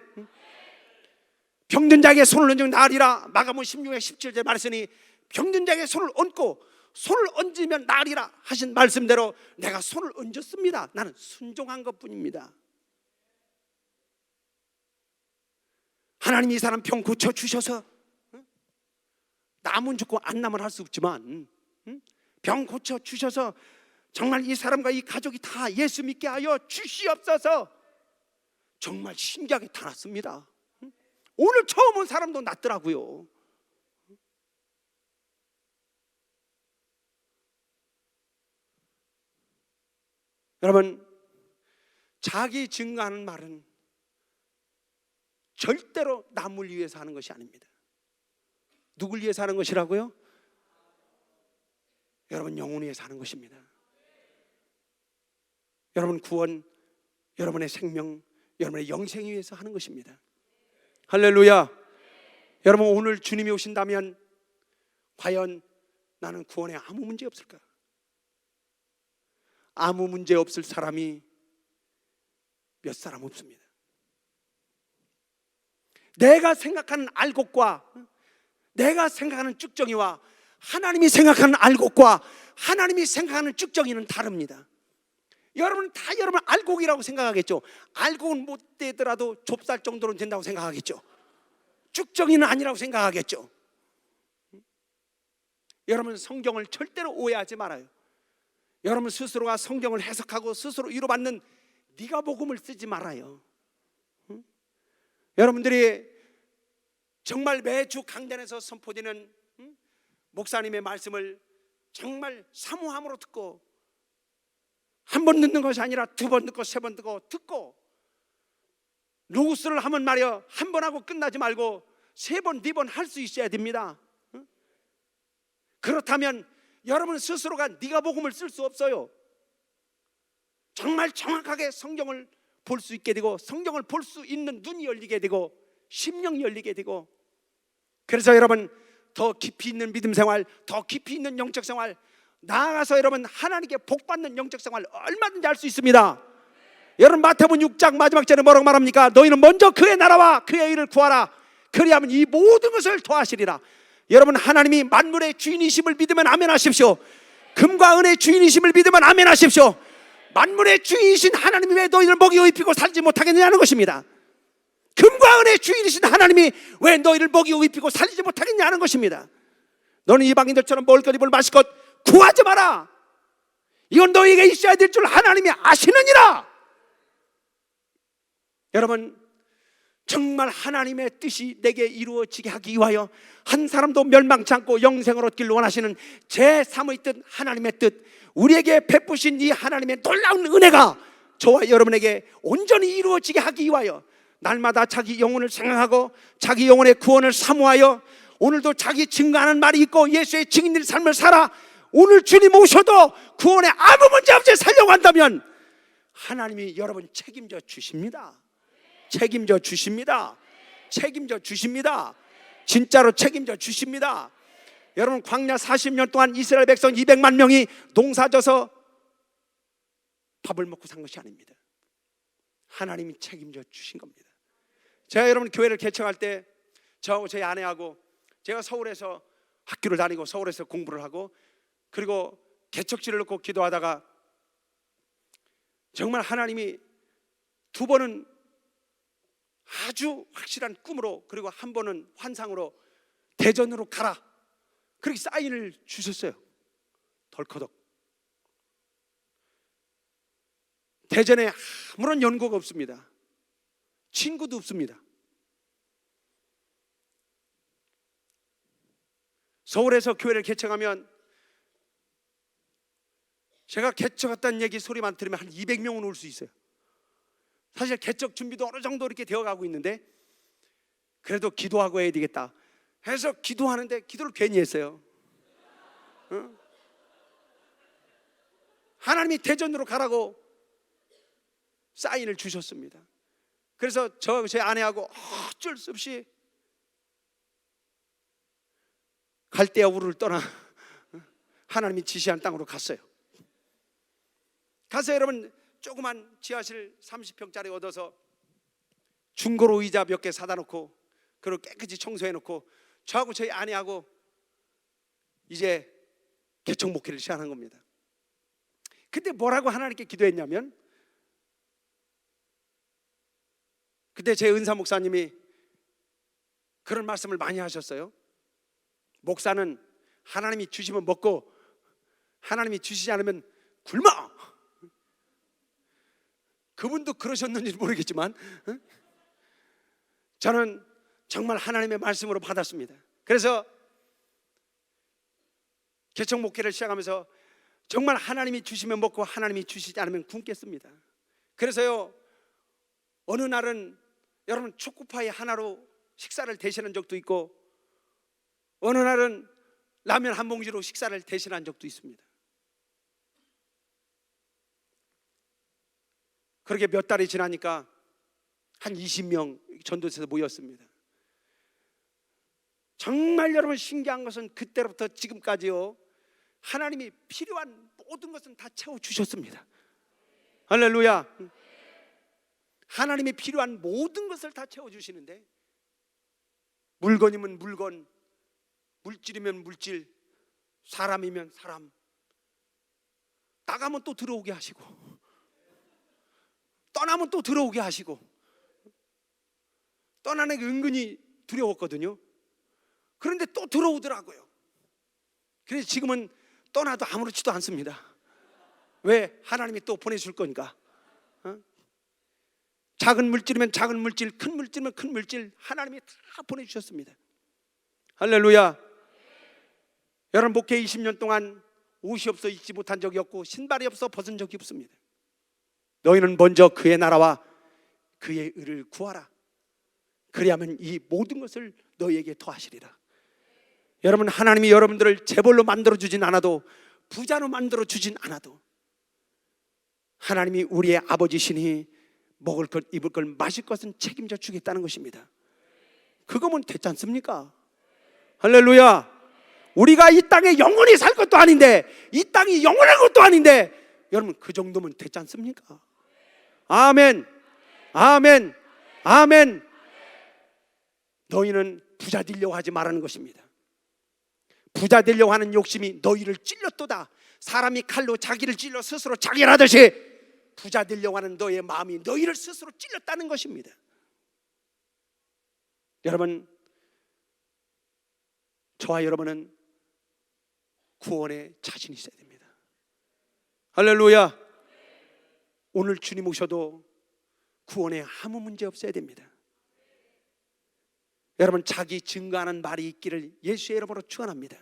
병든 자에게 손을 얹으면 나으리라. 마가복음 16장 17절 말씀이 병든 자에게 손을 얹고 손을 얹으면 나으리라 하신 말씀대로 내가 손을 얹었습니다. 나는 순종한 것뿐입니다. 하나님이 이 사람 병 고쳐주셔서, 남은 죽고 안 남은 할 수 없지만 병 고쳐주셔서 정말 이 사람과 이 가족이 다 예수 믿게 하여 주시옵소서. 정말 신기하게 다 낫습니다. 오늘 처음 온 사람도 낫더라고요. 여러분, 자기 증거하는 말은 절대로 남을 위해서 하는 것이 아닙니다. 누굴 위해서 하는 것이라고요? 여러분 영혼을 위해서 하는 것입니다. 여러분 구원, 여러분의 생명, 여러분의 영생을 위해서 하는 것입니다. 할렐루야. 여러분 오늘 주님이 오신다면 과연 나는 구원에 아무 문제 없을까? 아무 문제 없을 사람이 몇 사람 없습니다. 내가 생각하는 알곡과 내가 생각하는 쭉정이와 하나님이 생각하는 알곡과 하나님이 생각하는 쭉정이는 다릅니다. 여러분 다 여러분 알곡이라고 생각하겠죠. 알곡은 못 되더라도 좁쌀 정도는 된다고 생각하겠죠. 쭉정이는 아니라고 생각하겠죠. 여러분 성경을 절대로 오해하지 말아요. 여러분 스스로가 성경을 해석하고 스스로 위로받는 네가 복음을 쓰지 말아요. 여러분들이 정말 매주 강단에서 선포되는 목사님의 말씀을 정말 사모함으로 듣고 한 번 듣는 것이 아니라 두 번 듣고 세 번 듣고 로고스를 하면 말이야 한 번 하고 끝나지 말고 세 번, 네 번 할 수 있어야 됩니다. 그렇다면 여러분 스스로가 네가 복음을 쓸 수 없어요. 정말 정확하게 성경을 볼 수 있게 되고 성경을 볼 수 있는 눈이 열리게 되고 심령이 열리게 되고, 그래서 여러분 더 깊이 있는 믿음 생활, 더 깊이 있는 영적 생활, 나아가서 여러분 하나님께 복받는 영적 생활 얼마든지 할 수 있습니다. 여러분 마태복음 6장 마지막 절에 뭐라고 말합니까? 너희는 먼저 그의 나라와 그의 의를 구하라. 그리하면 이 모든 것을 더하시리라. 여러분 하나님이 만물의 주인이심을 믿으면 아멘 하십시오. 금과 은의 주인이심을 믿으면 아멘 하십시오. 만물의 주인이신 하나님이 왜 너희를 먹여 입히고 살지 못하겠느냐는 것입니다. 금과 은의 주인이신 하나님이 왜 너희를 먹여 입히고 살지 못하겠냐는 것입니다. 너는 이방인들처럼 먹을 것 입을 마실 것 구하지 마라. 이건 너희에게 있어야 될 줄 하나님이 아시느니라. 여러분 정말 하나님의 뜻이 내게 이루어지게 하기 위하여 한 사람도 멸망치 않고 영생을 얻기를 원하시는 제3의 뜻, 하나님의 뜻, 우리에게 베푸신 이 하나님의 놀라운 은혜가 저와 여러분에게 온전히 이루어지게 하기 위하여 날마다 자기 영혼을 생각하고 자기 영혼의 구원을 사모하여 오늘도 자기 증거하는 말이 있고 예수의 증인의 삶을 살아 오늘 주님 오셔도 구원에 아무 문제 없이 살려고 한다면 하나님이 여러분 책임져 주십니다. 책임져 주십니다. 책임져 주십니다. 진짜로 책임져 주십니다. 여러분 광야 40년 동안 이스라엘 백성 200만 명이 농사져서 밥을 먹고 산 것이 아닙니다. 하나님이 책임져 주신 겁니다. 제가 여러분 교회를 개척할 때 저하고 제 아내하고 제가 서울에서 학교를 다니고 서울에서 공부를 하고 그리고 개척지를 놓고 기도하다가 정말 하나님이 두 번은 아주 확실한 꿈으로 그리고 한 번은 환상으로 대전으로 가라 그렇게 사인을 주셨어요. 덜커덕. 대전에 아무런 연고가 없습니다. 친구도 없습니다. 서울에서 교회를 개척하면 제가 개척했다는 얘기 소리만 들으면 한 200명은 올 수 있어요. 사실 개척 준비도 어느 정도 이렇게 되어가고 있는데 그래도 기도하고 해야 되겠다 해서 기도하는데 기도를 괜히 했어요. 하나님이 대전으로 가라고 사인을 주셨습니다. 그래서 제 아내하고 어쩔 수 없이 갈대아 우르를 떠나 하나님이 지시한 땅으로 갔어요. 가서 여러분 조그만 지하실 30평짜리 얻어서 중고로 의자 몇 개 사다 놓고 그걸 깨끗이 청소해 놓고 저하고 저희 아내하고 이제 개척 목회를 시작한 겁니다. 그때 뭐라고 하나님께 기도했냐면, 그때 제 은사 목사님이 그런 말씀을 많이 하셨어요. 목사는 하나님이 주시면 먹고 하나님이 주시지 않으면 굶어. 그분도 그러셨는지 모르겠지만 저는 정말 하나님의 말씀으로 받았습니다. 그래서 개척 목회를 시작하면서 정말 하나님이 주시면 먹고 하나님이 주시지 않으면 굶겠습니다. 그래서요, 어느 날은 여러분 초코파이 하나로 식사를 대신한 적도 있고, 어느 날은 라면 한 봉지로 식사를 대신한 적도 있습니다. 그렇게 몇 달이 지나니까 한 20명 전도서에서 모였습니다. 정말 여러분 신기한 것은 그때부터 지금까지요, 하나님이 필요한 모든 것은 다 채워주셨습니다. 할렐루야. 하나님이 필요한 모든 것을 다 채워주시는데, 물건이면 물건, 물질이면 물질, 사람이면 사람, 나가면 또 들어오게 하시고 떠나면 또 들어오게 하시고. 떠나는 게 은근히 두려웠거든요. 그런데 또 들어오더라고요. 그래서 지금은 떠나도 아무렇지도 않습니다. 왜? 하나님이 또 보내줄 거니까. 작은 물질이면 작은 물질, 큰 물질이면 큰 물질, 하나님이 다 보내주셨습니다. 할렐루야. 여러분 목회 20년 동안 옷이 없어 입지 못한 적이 없고 신발이 없어 벗은 적이 없습니다. 너희는 먼저 그의 나라와 그의 의를 구하라. 그리하면 이 모든 것을 너희에게 더하시리라. 여러분, 하나님이 여러분들을 재벌로 만들어주진 않아도, 부자로 만들어주진 않아도, 하나님이 우리의 아버지시니 먹을 것, 입을 것, 마실 것은 책임져 주겠다는 것입니다. 그거면 됐지 않습니까? 할렐루야. 우리가 이 땅에 영원히 살 것도 아닌데, 이 땅이 영원한 것도 아닌데, 여러분 그 정도면 됐지 않습니까? 아멘, 아멘, 아멘. 너희는 부자 되려고 하지 말라는 것입니다. 부자 되려고 하는 욕심이 너희를 찔렀도다. 사람이 칼로 자기를 찔러 스스로 자결하듯이 부자 되려고 하는 너의 마음이 너희를 스스로 찔렀다는 것입니다. 여러분, 저와 여러분은 구원에 자신이 있어야 됩니다. 할렐루야. 오늘 주님 오셔도 구원에 아무 문제 없어야 됩니다. 여러분, 자기 증거하는 말이 있기를 예수의 이름으로 축원합니다.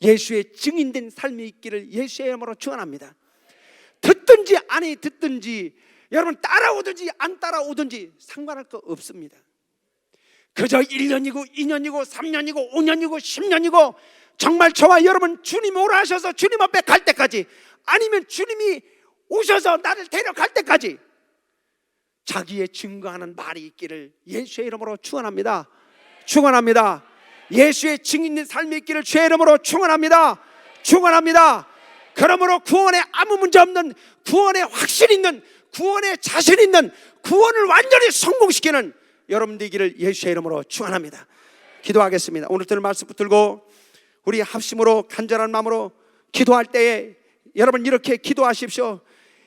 예수의 증인된 삶이 있기를 예수의 이름으로 축원합니다. 듣든지 아니 듣든지, 여러분 따라오든지 안 따라오든지 상관할 거 없습니다. 그저 1년이고 2년이고 3년이고 5년이고 10년이고, 정말 저와 여러분 주님 오라 하셔서 주님 앞에 갈 때까지, 아니면 주님이 오셔서 나를 데려갈 때까지 자기의 증거하는 말이 있기를 예수의 이름으로 축원합니다. 축원합니다. 예수의 증인된 삶이 있기를 주의 이름으로 축원합니다. 축원합니다. 그러므로 구원에 아무 문제 없는, 구원에 확신 있는, 구원에 자신 있는, 구원을 완전히 성공시키는 여러분 되기를 예수의 이름으로 축원합니다. 기도하겠습니다. 오늘들 말씀 붙들고 우리 합심으로 간절한 마음으로 기도할 때에 여러분 이렇게 기도하십시오.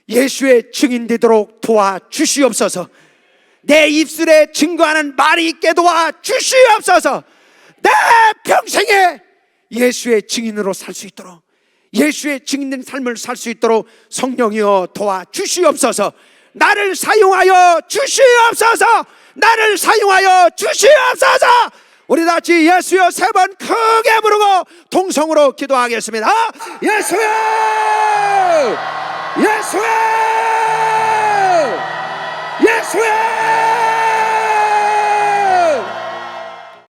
예수의 증인 되도록 도와주시옵소서. 내 입술에 증거하는 말이 있게 도와주시옵소서. 내 평생에 예수의 증인으로 살 수 있도록, 예수의 증인된 삶을 살 수 있도록 성령이여 도와주시옵소서. 나를 사용하여 주시옵소서. 나를 사용하여 주시옵소서. 우리 다 같이 예수여 세 번 크게 부르고 동성으로 기도하겠습니다. 예수여, 예수여, 예수여.